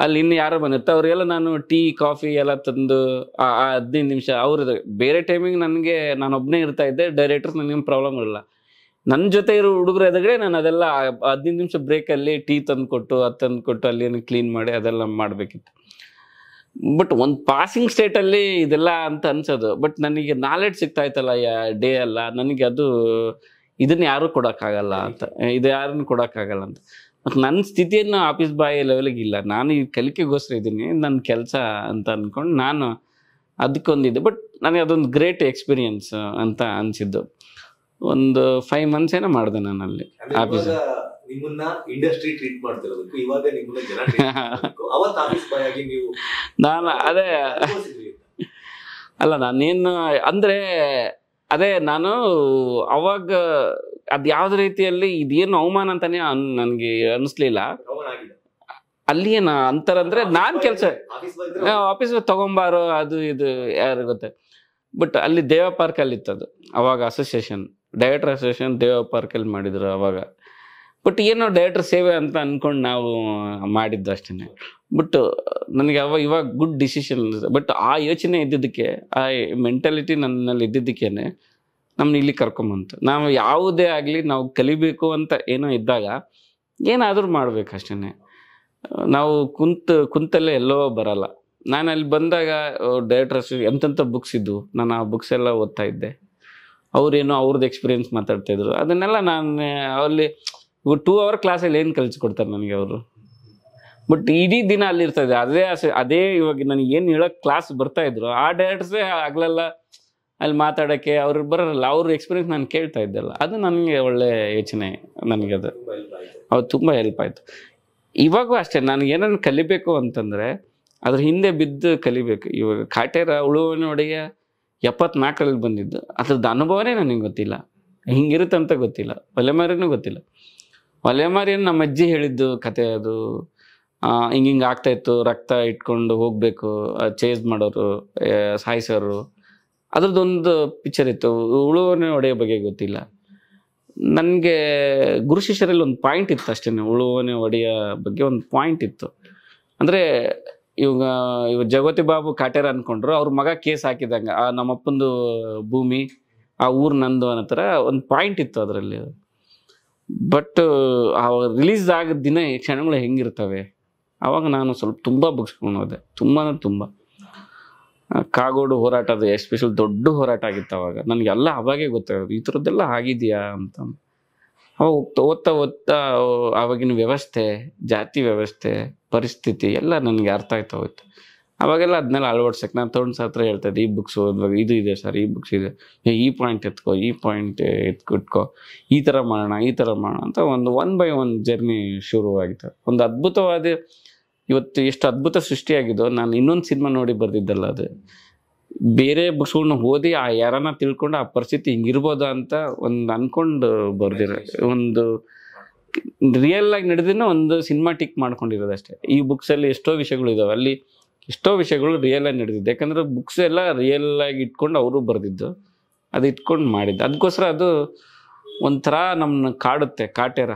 Speaker 2: ಅಲ್ಲಿ ಇನ್ನು ಯಾರೋ ಬಂದಿರ್ತಾರೆ, ಅವರಿಗೆಲ್ಲ ನಾನು ಟೀ ಕಾಫಿ ಎಲ್ಲ ತಂದು 15 ನಿಮಿಷ ಅವ್ರದ್ದು. ಬೇರೆ ಟೈಮಿಗೆ ನನಗೆ ನಾನೊಬ್ಬನೇ ಇರ್ತಾ ಇದ್ದೆ, ಡೈರೆಕ್ಟರ್ಸ್ ನನಗೇನು ಪ್ರಾಬ್ಲಮ್ ಇರಲ್ಲ. ನನ್ನ ಜೊತೆ ಇರೋ ಹುಡುಗರು ಎದುರುಗಡೆ ನಾನು ಅದೆಲ್ಲ 15 ನಿಮಿಷ ಬ್ರೇಕಲ್ಲಿ ಟೀ ತಂದುಕೊಟ್ಟು, ಅದು ತಂದುಕೊಟ್ಟು ಅಲ್ಲಿ ಏನು ಕ್ಲೀನ್ ಮಾಡಿ ಅದೆಲ್ಲ ಮಾಡಬೇಕಿತ್ತು. ಬಟ್ ಒಂದು ಪಾಸಿಂಗ್ ಸ್ಟೇಟಲ್ಲಿ ಇದೆಲ್ಲ ಅಂತ ಅನ್ಸೋದು. ಬಟ್ ನನಗೆ ನಾಲೆಡ್ಜ್ ಸಿಗ್ತಾ ಇತ್ತಲ್ಲ ಡೇ ಎಲ್ಲ, ನನಗೆ ಅದು ಇದನ್ನು ಯಾರೂ ಕೊಡೋಕ್ಕಾಗಲ್ಲ ಅಂತ, ಇದು ಯಾರನ್ನು ಕೊಡೋಕ್ಕಾಗಲ್ಲ ಅಂತ. ಮತ್ತು ನನ್ನ ಸ್ಥಿತಿಯನ್ನು ಆಫೀಸ್ ಬಾಯ್ ಲೆವೆಲಿಗೆ ಇಲ್ಲ, ನಾನು ಈ ಕಲಿಕೆಗೋಸ್ಕರ ಇದ್ದೀನಿ, ನನ್ನ ಕೆಲಸ ಅಂತ ಅಂದ್ಕೊಂಡು ನಾನು ಅದಕ್ಕೊಂದಿದ್ದೆ. ಬಟ್ ನನಗೆ ಅದೊಂದು ಗ್ರೇಟ್ ಎಕ್ಸ್ಪೀರಿಯನ್ಸ್ ಅಂತ ಅನಿಸಿದ್ದು. ಒಂದು 5 months ಏನೋ ಮಾಡಿದೆ ನಾನು ಅಲ್ಲಿ ಆಫೀಸ್.
Speaker 1: ನಿಮ್ಮನ್ನ ಇಂಡಸ್ಟ್ರಿ ಟ್ರೀಟ್ ಮಾಡ್ತಿರೋದಕ್ಕೂ ಇವಾಗ ನಿಮ್ಮನ್ನ ಜನ treat ಮಾಡೋದಕ್ಕೂ, ಅವತ್ತು ಆಫೀಸ್ ಬಾಯ್ ಆಗಿ ನೀವು
Speaker 2: ನಾನು ಅದೇ
Speaker 1: ಅನುಭವಿಸಿದ್ರಿ ಅಂತ.
Speaker 2: ಅಲ್ಲ ನಾನೇನು ಅಂದರೆ ಅದೇ ನಾನು ಅವಾಗ ಅದು ಯಾವ್ದು ರೀತಿಯಲ್ಲಿ ಇದೇನು ಅವಮಾನ ಅಂತಾನೆ ನನಗೆ ಅನಿಸ್ಲಿಲ್ಲ.
Speaker 1: ಅವಮಾನ ಆಗಿದೆ.
Speaker 2: ಅಲ್ಲಿ ಏನು ಅಂತಾರಂದ್ರೆ ನಾನು ಕೆಲಸ
Speaker 1: ಆಫೀಸ್ ಬಾಯ್ ಇದ್ರೆ
Speaker 2: ಆಫೀಸ್ ತಗೊಂಬಾರೋ ಅದು ಇದು ಯಾರು ಗೊತ್ತೆ. ಬಟ್ ಅಲ್ಲಿ ದೇವ ಪಾರ್ಕಲ್ಲಿ ಇತ್ತದು ಅವಾಗ ಅಸೋಸಿಯೇಷನ್, ಡೈರೆಕ್ಟರ್ ಅಸೋಸಿಯೇಷನ್ ದೇವ ಪಾರ್ಕಲ್ಲಿ ಮಾಡಿದ್ರು ಅವಾಗ. ಬಟ್ ಏನೋ ಡೈರೆಕ್ಟರ್ ಸೇವೆ ಅಂತ ಅಂದ್ಕೊಂಡು ನಾವು ಮಾಡಿದ್ದು ಅಷ್ಟೇ. ಬಟ್ ನನಗೆ ಇವಾಗ ಗುಡ್ ಡಿಸಿಷನ್. ಬಟ್ ಆ ಯೋಚನೆ ಇದ್ದಿದ್ದಕ್ಕೆ, ಆ ಮೆಂಟಾಲಿಟಿ ನನ್ನಲ್ಲಿ ಇದ್ದಿದ್ದಕ್ಕೇನೆ ನಮ್ಮನ್ನ ಇಲ್ಲಿ ಕರ್ಕೊಂಬಂತು. ನಾವು ಯಾವುದೇ ಆಗಲಿ ನಾವು ಕಲಿಬೇಕು ಅಂತ ಏನೋ ಇದ್ದಾಗ ಏನಾದರೂ ಮಾಡ್ಬೇಕಷ್ಟೇ. ನಾವು ಕುಂತಲ್ಲೇ ಎಲ್ಲೋ ಬರಲ್ಲ. ನಾನು ಅಲ್ಲಿ ಬಂದಾಗ ಡೈರೆಕ್ಟರ್ಸ್ ಎಂತೆಂಥ ಬುಕ್ಸ್ ಇದ್ದವು, ನಾನು ಆ ಬುಕ್ಸ್ ಎಲ್ಲ ಓದ್ತಾ ಇದ್ದೆ. ಅವ್ರೇನೋ ಅವ್ರದ್ದು ಎಕ್ಸ್ಪೀರಿಯೆನ್ಸ್ ಮಾತಾಡ್ತಾಯಿದ್ರು. ಅದನ್ನೆಲ್ಲ ನಾನು ಅಲ್ಲಿ 2 hour ಕ್ಲಾಸಲ್ಲಿ ಏನು ಕಲಿಸ್ಕೊಡ್ತಾರೆ ನನಗೆ ಅವರು. ಬಟ್ ಇಡೀ ದಿನ ಅಲ್ಲಿರ್ತದೆ ಅದೇ ಇವಾಗ ನನಗೆ ಏನು ಹೇಳೋಕ್ಕೆ ಕ್ಲಾಸ್ ಬರ್ತಾಯಿದ್ರು ಆ ಡೈರೆಕ್ಟರ್ಸೇ ಆಗಲೆಲ್ಲ ಅಲ್ಲಿ ಮಾತಾಡೋಕ್ಕೆ ಅವ್ರು ಬರೋಲ್ಲ. ಅವ್ರ ಎಕ್ಸ್ಪೀರಿಯೆನ್ಸ್ ನಾನು ಕೇಳ್ತಾ ಇದ್ದಲ್ಲ, ಅದು ನನಗೆ ಒಳ್ಳೆ ಯೋಚನೆ. ನನಗೆ ಅದು ತುಂಬ ಹೆಲ್ಪ್ ಆಯಿತು. ಇವಾಗೂ ಅಷ್ಟೇ, ನನಗೆ ಏನನ್ನು ಕಲಿಬೇಕು ಅಂತಂದರೆ ಅದ್ರ ಹಿಂದೆ ಬಿದ್ದು ಕಲಿಬೇಕು. ಇವಾಗ ಕಾಟೇರ ಉಳುವನೆ ಒಡೆಯ 74ರಲ್ಲಿ ಬಂದಿದ್ದು, ಅದ್ರದ್ದು ಅನುಭವನೇ ನನಗೆ ಗೊತ್ತಿಲ್ಲ. ಹಿಂಗಿರುತ್ತಂತ ಗೊತ್ತಿಲ್ಲ. ಒಲೆಮಾರಿನೂ ಗೊತ್ತಿಲ್ಲ. ಒಲೆಮಾರಿಯನ್ನು ನಮ್ಮ ಅಜ್ಜಿ ಹೇಳಿದ್ದು ಕತೆ. ಅದು ಹಿಂಗೆ ಆಗ್ತಾಯಿತ್ತು, ರಕ್ತ ಇಟ್ಕೊಂಡು ಹೋಗಬೇಕು, ಚೇಸ್ ಮಾಡೋರು, ಸಾಯಿಸೋರು, ಅದ್ರದ್ದೊಂದು ಪಿಕ್ಚರ್ ಇತ್ತು. ಉಳುವನೆ ಒಡೆಯ ಬಗ್ಗೆ ಗೊತ್ತಿಲ್ಲ ನನಗೆ. ಗುರು ಶಿಷ್ಯರಲ್ಲಿ ಒಂದು ಪಾಯಿಂಟ್ ಇತ್ತು ಅಷ್ಟೇ. ಉಳುವನೆ ಒಡೆಯ ಬಗ್ಗೆ ಒಂದು ಪಾಯಿಂಟ್ ಇತ್ತು. ಅಂದರೆ ಇವಾಗ ಜಗತಿ ಬಾಬು ಕಾಟೇರ ಅಂದ್ಕೊಂಡ್ರು, ಅವ್ರ ಮಗ ಕೇಸ್ ಹಾಕಿದಂಗೆ ನಮ್ಮಪ್ಪಂದು ಭೂಮಿ, ಆ ಊರು ನಂದು ಅನ್ನೋ ಥರ ಒಂದು ಪಾಯಿಂಟ್ ಇತ್ತು ಅದರಲ್ಲಿ. ಬಟ್ ರಿಲೀಸ್ ಆಗಿದ್ದ ದಿನ ಈ ಕ್ಷಣಗಳು ಹೆಂಗಿರ್ತವೆ. ಆವಾಗ ನಾನು ಸ್ವಲ್ಪ ತುಂಬ ಬುಕ್ಸ್ಕೊಂಡು ಹೋದೆ, ತುಂಬ. ಕಾಗೋಡು ಹೋರಾಟದ ಎಸ್ಪೆಷಲ್ ದೊಡ್ಡ ಹೋರಾಟ ಆಗಿತ್ತು ಅವಾಗ. ನನಗೆಲ್ಲ ಅವಾಗೇ ಗೊತ್ತಾಗೋದು ಈ ಥರದ್ದೆಲ್ಲ ಆಗಿದೆಯಾ ಅಂತ. ಅವಾಗ ಓದ್ತಾ ಆವಾಗಿನ ವ್ಯವಸ್ಥೆ, ಜಾತಿ ವ್ಯವಸ್ಥೆ, ಪರಿಸ್ಥಿತಿ ಎಲ್ಲ ನನಗೆ ಅರ್ಥ ಆಯ್ತಾ ಹೋಯ್ತು. ಅವಾಗೆಲ್ಲ ಅದನ್ನೆಲ್ಲ ಅಳವಡ್ಸಕ್ಕೆ ನಾನು ತರುಣ್ ಸರ್ ಹತ್ರ ಹೇಳ್ತಾ ಇದ್ದೆ, ಈ ಬುಕ್ಸ್ ಓದುವಾಗ ಇದು ಇದೆ ಸರ್, ಈ ಬುಕ್ಸ್ ಇದೆ, ಈ ಪಾಯಿಂಟ್ ಎತ್ಕೋ, ಈ ಪಾಯಿಂಟ್ ಇಟ್ಕೋ, ಈ ಥರ ಮಾಡೋಣ ಅಂತ ಒಂದು 1 by 1 ಜರ್ನಿ ಶುರುವಾಗಿತ್ತು. ಒಂದು ಅದ್ಭುತವಾದ ಇವತ್ತು ಎಷ್ಟು ಅದ್ಭುತ ಸೃಷ್ಟಿಯಾಗಿದ್ದೋ. ನಾನು ಇನ್ನೊಂದು ಸಿನಿಮಾ ನೋಡಿ ಬರ್ದಿದ್ದಲ್ಲ, ಅದು ಬೇರೆ ಬುಕ್ಸ್ಗಳನ್ನ ಓದಿ ಯಾರನ್ನ ತಿಳ್ಕೊಂಡು ಆ ಪರಿಸ್ಥಿತಿ ಹಿಂಗಿರ್ಬೋದ ಅಂತ ಒಂದು ಅಂದ್ಕೊಂಡು ಬರ್ದಿರೋ, ಒಂದು ರಿಯಲ್ ಆಗಿ ನಡೆದಿನ ಒಂದು ಸಿನಿಮಾಟಿಕ್ ಮಾಡ್ಕೊಂಡಿರೋದಷ್ಟೇ. ಈ ಬುಕ್ಸಲ್ಲಿ ಎಷ್ಟೋ ವಿಷಯಗಳು ಇದಾವೆ, ಅಲ್ಲಿ ಎಷ್ಟೋ ವಿಷಯಗಳು ರಿಯಲ್ ಆಗಿ ನಡೆದಿದ್ದು. ಯಾಕಂದರೆ ಬುಕ್ಸ್ ಎಲ್ಲ ರಿಯಲ್ ಆಗಿ ಇಟ್ಕೊಂಡು ಅವರು ಬರೆದಿದ್ದು, ಅದು ಇಟ್ಕೊಂಡು ಮಾಡಿದ್ದು. ಅದಕ್ಕೋಸ್ಕರ ಅದು ಒಂಥರ ನಮ್ಮನ್ನ ಕಾಡುತ್ತೆ. ಕಾಟೇರ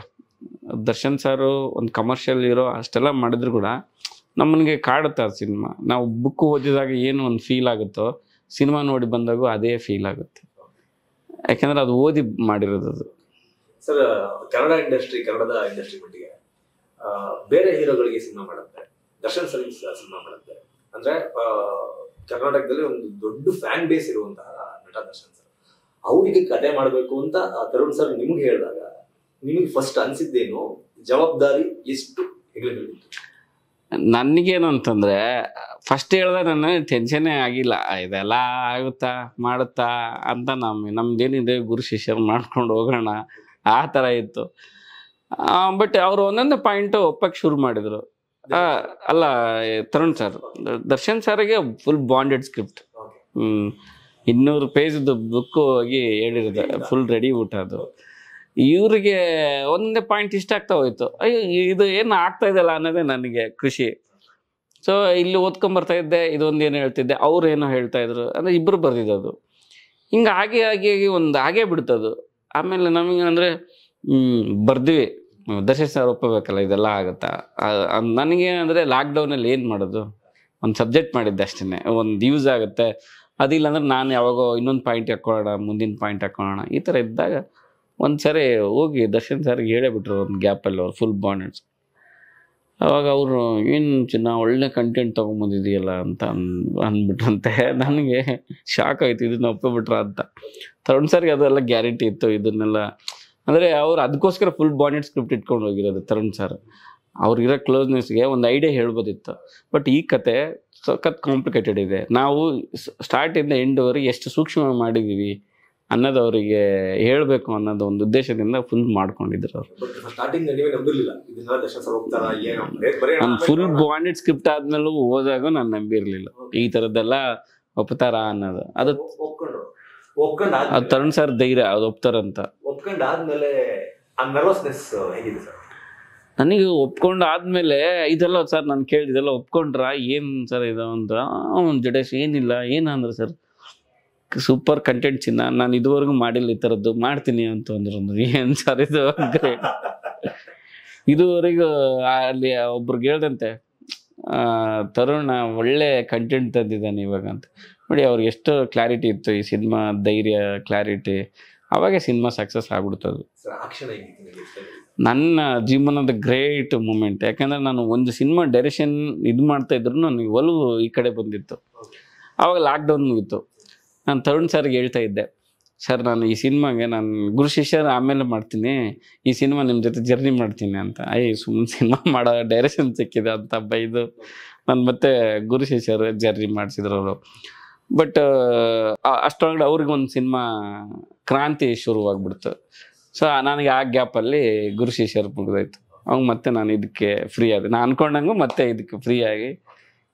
Speaker 2: ದರ್ಶನ್ ಸಾರು ಒಂದು ಕಮರ್ಷಿಯಲ್ ಹೀರೋ ಅಷ್ಟೆಲ್ಲ ಮಾಡಿದ್ರು ಕೂಡ ನಮ್ಮನಿಗೆ ಕಾಡುತ್ತೆ ಆ ಸಿನಿಮಾ. ನಾವು ಬುಕ್ ಓದಿದಾಗ ಏನು ಒಂದು ಫೀಲ್ ಆಗುತ್ತೋ, ಸಿನಿಮಾ ನೋಡಿ ಬಂದಾಗೂ ಅದೇ ಫೀಲ್ ಆಗುತ್ತೆ. ಯಾಕೆಂದರೆ ಅದು ಓದಿ ಮಾಡಿರೋದು ಅದು.
Speaker 1: ಸರ್, ಕನ್ನಡದ ಇಂಡಸ್ಟ್ರಿ ಮಟ್ಟಿಗೆ ಬೇರೆ ಹೀರೋಗಳಿಗೆ ಸಿನಿಮಾ ಮಾಡುತ್ತೆ, ದರ್ಶನ್ ಸರ್ ಸಿನಿಮಾ ಮಾಡುತ್ತೆ ಅಂದ್ರೆ ಕರ್ನಾಟಕದಲ್ಲಿ ಒಂದು ದೊಡ್ಡ ಫ್ಯಾನ್ ಬೇಸ್ ಇರುವಂತಹ ನಟ ದರ್ಶನ್ ಸರ್. ಅವರಿಗೆ ಕತೆ ಮಾಡಬೇಕು ಅಂತ ತರುಣ್ ಸರ್ ನಿಮ್ಗೆ ಹೇಳಿದಾಗ ನಿಮಗೆ ಫಸ್ಟ್ ಅನ್ಸಿದ್ದೇನು? ಜವಾಬ್ದಾರಿ ಎಷ್ಟು ಹೆಗಲಿತ್ತು?
Speaker 2: ನನಗೇನು ಅಂತಂದರೆ ಫಸ್ಟ್ ಹೇಳಿದಾಗ ನನ್ನ ಟೆನ್ಷನ್ನೇ ಆಗಿಲ್ಲ. ಇದೆಲ್ಲ ಆಗುತ್ತಾ ಮಾಡುತ್ತಾ ಅಂತ ನಮ್ದೇನಿದೆ ಗುರು ಶಿಷ್ಯರು ಮಾಡ್ಕೊಂಡು ಹೋಗೋಣ ಆ ಥರ ಇತ್ತು. ಬಟ್ ಅವರು ಒಂದೊಂದು ಪಾಯಿಂಟು ಒಪ್ಪಕ್ಕೆ ಶುರು ಮಾಡಿದರು. ಅಲ್ಲ, ತರುಣ್ ಸರ್ ದರ್ಶನ್ ಸರ್ಗೆ ಫುಲ್ ಬಾಂಡೆಡ್ ಸ್ಕ್ರಿಪ್ಟ್, 200 ಪೇಜ್ದು ಬುಕ್ಕು ಹೋಗಿ ಹೇಳಿರೋದು, ಫುಲ್ ರೆಡಿ ಊಟ. ಅದು ಇವ್ರಿಗೆ ಒಂದೇ ಪಾಯಿಂಟ್ ಇಷ್ಟ ಆಗ್ತಾ ಹೋಯ್ತು. ಅಯ್ಯೋ ಇದು ಏನು ಆಗ್ತಾ ಇದೆಯಲ್ಲ ಅನ್ನೋದೇ ನನಗೆ ಖುಷಿ. ಸೊ ಇಲ್ಲಿ ಓದ್ಕೊಂಬರ್ತಾ ಇದ್ದೆ, ಇದೊಂದು ಏನು ಹೇಳ್ತಿದ್ದೆ, ಅವ್ರು ಏನೋ ಹೇಳ್ತಾ ಇದ್ರು, ಅಂದರೆ ಇಬ್ಬರು ಬರ್ದಿದ್ದದು. ಹಿಂಗೆ ಹಾಗೆ ಒಂದು ಹಾಗೇ ಬಿಡ್ತದು. ಆಮೇಲೆ ನಮಗೆ ಅಂದರೆ ಬರ್ದ್ವಿ, ದರ್ಶನ್ ಸರ್ ಒಪ್ಪಬೇಕಲ್ಲ, ಇದೆಲ್ಲ ಆಗುತ್ತಾ. ನನಗೇನಂದರೆ ಲಾಕ್ಡೌನಲ್ಲಿ ಏನು ಮಾಡೋದು, ಒಂದು ಸಬ್ಜೆಕ್ಟ್ ಮಾಡಿದ್ದೆ ಅಷ್ಟೇ, ಒಂದು ಯೂಸ್ ಆಗುತ್ತೆ. ಅದಿಲ್ಲ ಅಂದ್ರೆ ನಾನು ಯಾವಾಗೋ ಇನ್ನೊಂದು ಪಾಯಿಂಟ್ ಹಾಕ್ಕೊಳ್ಳೋಣ, ಮುಂದಿನ ಪಾಯಿಂಟ್ ಹಾಕ್ಕೊಳ್ಳೋಣ, ಈ ಥರ ಇದ್ದಾಗ ಒಂದು ಸರಿ ಹೋಗಿ ದರ್ಶನ್ ಸರ್ಗೆ ಹೇಳೇ ಬಿಟ್ರು ಒಂದು ಗ್ಯಾಪಲ್ಲಿ, ಅವ್ರು ಫುಲ್ ಬಾಂಡೆಡ್ಸ್. ಅವಾಗ ಅವರು ಏನು ಚಿನ್ನ ಒಳ್ಳೆ ಕಂಟೆಂಟ್ ತೊಗೊಂಬಂದಿದೆಯಲ್ಲ ಅಂತ ಅಂದ್ಬಿಟ್ರಂತೆ. ನನಗೆ ಶಾಕ್ ಆಯಿತು, ಇದನ್ನ ಒಪ್ಪಿಬಿಟ್ರ ಅಂತ. ತರುಣ್ ಸರ್ಗೆ ಅದೆಲ್ಲ ಗ್ಯಾರಂಟಿ ಇತ್ತು ಇದನ್ನೆಲ್ಲ. ಅಂದರೆ ಅವ್ರು ಅದಕ್ಕೋಸ್ಕರ ಫುಲ್ ಬಾಂಡೆಡ್ ಸ್ಕ್ರಿಪ್ಟ್ ಇಟ್ಕೊಂಡು ಹೋಗಿರೋದು ತರುಣ್ ಸರ್. ಅವ್ರಿಗಿರೋ ಕ್ಲೋಸ್ನೆಸ್ಗೆ ಒಂದು ಐಡಿಯಾ ಹೇಳ್ಬೋದಿತ್ತು. ಬಟ್ ಈ ಕತೆ ಸಖತ್ ಕಾಂಪ್ಲಿಕೇಟೆಡ್ ಇದೆ. ನಾವು ಸ್ಟಾರ್ಟಿಂದ ಎಂಡ್ವರೆಗೆ ಎಷ್ಟು ಸೂಕ್ಷ್ಮ ಮಾಡಿದ್ದೀವಿ ಅನ್ನೋದು ಅವರಿಗೆ ಹೇಳಬೇಕು ಅನ್ನೋದು ಒಂದು ಉದ್ದೇಶದಿಂದ ಫುಲ್ ಮಾಡ್ಕೊಂಡಿದ್ರು ಅವರು.
Speaker 1: ಸ್ಟಾರ್ಟಿಂಗ್ ನೀವೇ ನಂಬಿರ್ಲಿಲ್ಲ ಇದನ್ನ ದರ್ಶನ್ ಸರ್ ಹೋಗ್ತಾರ ಏನು
Speaker 2: ನಾನು ಫುಲ್ ಬಾಂಡೆಡ್ ಸ್ಕ್ರಿಪ್ಟ್ ಆದ್ಮೇಲೂ ಓದಾಗ ನಾನು ನಂಬಿರ್ಲಿಲ್ಲ ಈ ಥರದ್ದೆಲ್ಲ ಒಪ್ತಾರ ಅನ್ನೋದು. ಅದು ಅದು ತರುಣ್ ಸರ್ ಧೈರ್ಯ, ಅದು ಒಪ್ತಾರಂತ.
Speaker 1: ಒಪ್ಕೊಂಡಾದ್ಮೇಲೆ ಆ ನರ್ವಸ್ನೆಸ್ ಹೇಗಿದೆ ಸರ್?
Speaker 2: ನನಗೆ ಒಪ್ಕೊಂಡು ಆದ್ಮೇಲೆ ಇದೆಲ್ಲ ಸರ್ ನಾನು ಕೇಳಿದೆಲ್ಲ ಒಪ್ಕೊಂಡ್ರ ಏನು ಸರ್ ಇದು ಅಂತ. ಜಡೇಶ್ ಏನಿಲ್ಲ ಏನಂದ್ರೆ ಸರ್ ಸೂಪರ್ ಕಂಟೆಂಟ್ ಚಿನ್ನ, ನಾನು ಇದುವರೆಗೂ ಮಾಡಿಲ್ಲ ಈ ಥರದ್ದು, ಮಾಡ್ತೀನಿ ಅಂತ ಅಂದ್ರು. ಏನು ಸರ್ ಇದು ಗ್ರೇಟ್. ಇದುವರೆಗೂ ಅಲ್ಲಿ ಒಬ್ರಿಗೆ ಹೇಳ್ದಂತೆ ತರುಣ ಒಳ್ಳೆ ಕಂಟೆಂಟ್ ತಂದಿದ್ದಾನೆ ಇವಾಗ ಅಂತ. ನೋಡಿ ಅವ್ರಿಗೆ ಎಷ್ಟು ಕ್ಲಾರಿಟಿ ಇತ್ತು ಈ ಸಿನಿಮಾ, ಧೈರ್ಯ, ಕ್ಲಾರಿಟಿ, ಅವಾಗೆ ಸಿನಿಮಾ ಸಕ್ಸಸ್ ಆಗ್ಬಿಡ್ತದು. ನನ್ನ ಜೀವನದ ಗ್ರೇಟ್ ಮೂಮೆಂಟ್. ಯಾಕಂದರೆ ನಾನು ಒಂದು ಸಿನಿಮಾ ಡೈರೆಕ್ಷನ್ ಇದು ಮಾಡ್ತಾ ಇದ್ರು ನನಗೆ ಒಲವು ಈ ಕಡೆ ಬಂದಿತ್ತು. ಆವಾಗ ಲಾಕ್ಡೌನ್ ಮುಗಿತ್ತು. ನಾನು ತರುಣ್ ಸರ್ಗೆ ಹೇಳ್ತಾ ಇದ್ದೆ, ಸರ್ ನಾನು ಈ ಸಿನಿಮಾಗೆ ನಾನು ಗುರು ಶಿಷ್ಯರ ಆಮೇಲೆ ಮಾಡ್ತೀನಿ, ಈ ಸಿನಿಮಾ ನಿಮ್ಮ ಜೊತೆ ಜರ್ನಿ ಮಾಡ್ತೀನಿ ಅಂತ. ಸುಮ್ಮನೆ ಸಿನಿಮಾ ಮಾಡೋ ಡೈರೆಕ್ಷನ್ ಸಿಕ್ಕಿದೆ ಅಂತ ಬೈದು ನಾನು ಮತ್ತೆ ಗುರು ಶಿಷ್ಯರು ಜರ್ನಿ ಮಾಡಿಸಿದ್ರು ಅವರು. ಬಟ್ ಅಷ್ಟೊಳಗಡೆ ಅವ್ರಿಗೆ ಒಂದು ಸಿನಿಮಾ ಕ್ರಾಂತಿ ಶುರುವಾಗ್ಬಿಡ್ತು. ಸೊ ನನಗೆ ಆ ಗ್ಯಾಪಲ್ಲಿ ಗುರು ಶಿಷ್ಯರು ಮುಗಿದೋಯ್ತು. ಅವಾಗ ಮತ್ತೆ ನಾನು ಇದಕ್ಕೆ ಫ್ರೀ ಆದೆ. ನಾನು ಅನ್ಕೊಂಡಂಗೂ ಮತ್ತೆ ಇದಕ್ಕೆ ಫ್ರೀ ಆಗಿ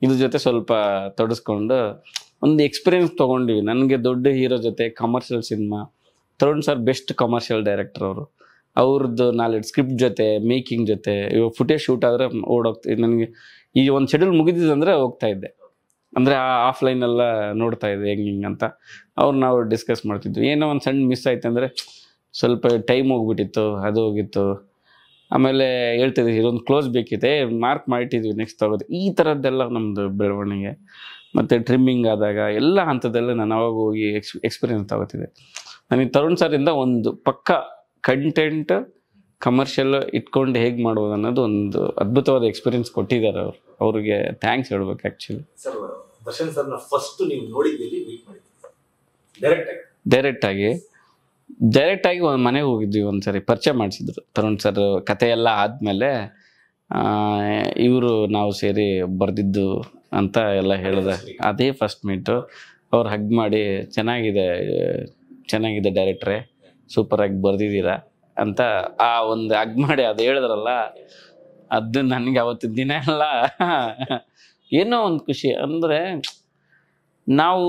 Speaker 2: ಇದ್ರ ಜೊತೆ ಸ್ವಲ್ಪ ತೊಡಸ್ಕೊಂಡು ಒಂದು ಎಕ್ಸ್ಪೀರಿಯನ್ಸ್ ತೊಗೊಂಡಿವಿ. ನನಗೆ ದೊಡ್ಡ ಹೀರೋ ಜೊತೆ commercial cinema, Tarun sir best commercial director ಅವರು. ಅವ್ರದ್ದು ನಾಲೆಡ್ಜ್ ಸ್ಕ್ರಿಪ್ಟ್ ಜೊತೆ, ಮೇಕಿಂಗ್ ಜೊತೆ, ಇವಾಗ ಫುಟೇಜ್ ಶೂಟ್ ಆದರೆ ಓಡೋಗ್ತಿದ್ದೆ. ನನಗೆ ಈ ಒಂದು ಶೆಡ್ಯೂಲ್ ಮುಗಿದಿದ್ದಂದರೆ ಹೋಗ್ತಾ ಇದ್ದೆ, ಅಂದರೆ ಆಫ್ಲೈನೆಲ್ಲ ನೋಡ್ತಾ ಇದ್ದೆ ಹೆಂಗೆ ಅಂತ. ನಾವು ಡಿಸ್ಕಸ್ ಮಾಡ್ತಿದ್ವಿ. ಏನೋ ಒಂದು ಸಣ್ಣ ಮಿಸ್ ಆಯ್ತು ಅಂದರೆ ಸ್ವಲ್ಪ ಟೈಮ್ ಹೋಗ್ಬಿಟ್ಟಿತ್ತು, ಅದು ಹೋಗಿತ್ತು. ಆಮೇಲೆ ಹೇಳ್ತಿದ್ವಿ ಇದೊಂದು ಕ್ಲೋಸ್ ಬೇಕಿದೆ, ಮಾರ್ಕ್ ಮಾಡಿಟ್ಟಿದ್ವಿ ನೆಕ್ಸ್ಟ್ ತಗೋದು. ಈ ಥರದ್ದೆಲ್ಲ ನಮ್ಮದು ಬೆಳವಣಿಗೆ. ಮತ್ತು ಟ್ರಿಮ್ಮಿಂಗ್ ಆದಾಗ ಎಲ್ಲ ಹಂತದಲ್ಲೇ ನಾನು ಅವಾಗ ಹೋಗಿ ಎಕ್ಸ್ಪೀರಿಯನ್ಸ್ ತಗೋತಿದ್ದೆ. ನನಗೆ ತರುಣ್ ಸರಿಂದ ಒಂದು ಪಕ್ಕ ಕಂಟೆಂಟ್ ಕಮರ್ಷಿಯಲ್ ಇಟ್ಕೊಂಡು ಹೇಗೆ ಮಾಡ್ಬೋದು ಅನ್ನೋದು ಒಂದು ಅದ್ಭುತವಾದ ಎಕ್ಸ್ಪೀರಿಯನ್ಸ್ ಕೊಟ್ಟಿದ್ದಾರೆ ಅವರು. ಅವ್ರಿಗೆ ಥ್ಯಾಂಕ್ಸ್ ಹೇಳ್ಬೇಕು ಆ್ಯಕ್ಚುಲಿ.
Speaker 1: ಸರ್ ದರ್ಶನ್ ಸರ್ನ ಫಸ್ಟ್ ನೀವು ನೋಡಿದ್ದೀರಿ ಮೀಟ್ ಮಾಡಿದ್ದೀರಿ
Speaker 2: ಡೈರೆಕ್ಟಾಗಿ ಒಂದು ಮನೆಗೆ ಹೋಗಿದ್ವಿ. ಒಂದು ಸರಿ ಪರಿಚಯ ಮಾಡಿಸಿದ್ರು ತರುಣ್ ಸರ್. ಕತೆ ಎಲ್ಲ ಆದಮೇಲೆ ಇವರು ನಾವು ಸೇರಿ ಬರೆದಿದ್ದು ಅಂತ ಎಲ್ಲ ಹೇಳಿದೆ. ಅದೇ ಫಸ್ಟ್ ಮೀಟು. ಅವ್ರು ಹಗ್ ಮಾಡಿ ಚೆನ್ನಾಗಿದೆ ಡೈರೆಕ್ಟ್ರೇ, ಸೂಪರಾಗಿ ಬರೆದಿದ್ದೀರಾ ಅಂತ ಆ ಒಂದು ಹಗ್ ಮಾಡಿ ಅದು ಹೇಳಿದ್ರಲ್ಲ, ಅದು ನನಗೆ ಅವತ್ತಿನ ದಿನ ಎಲ್ಲ ಏನೋ ಒಂದು ಖುಷಿ. ಅಂದರೆ ನಾವು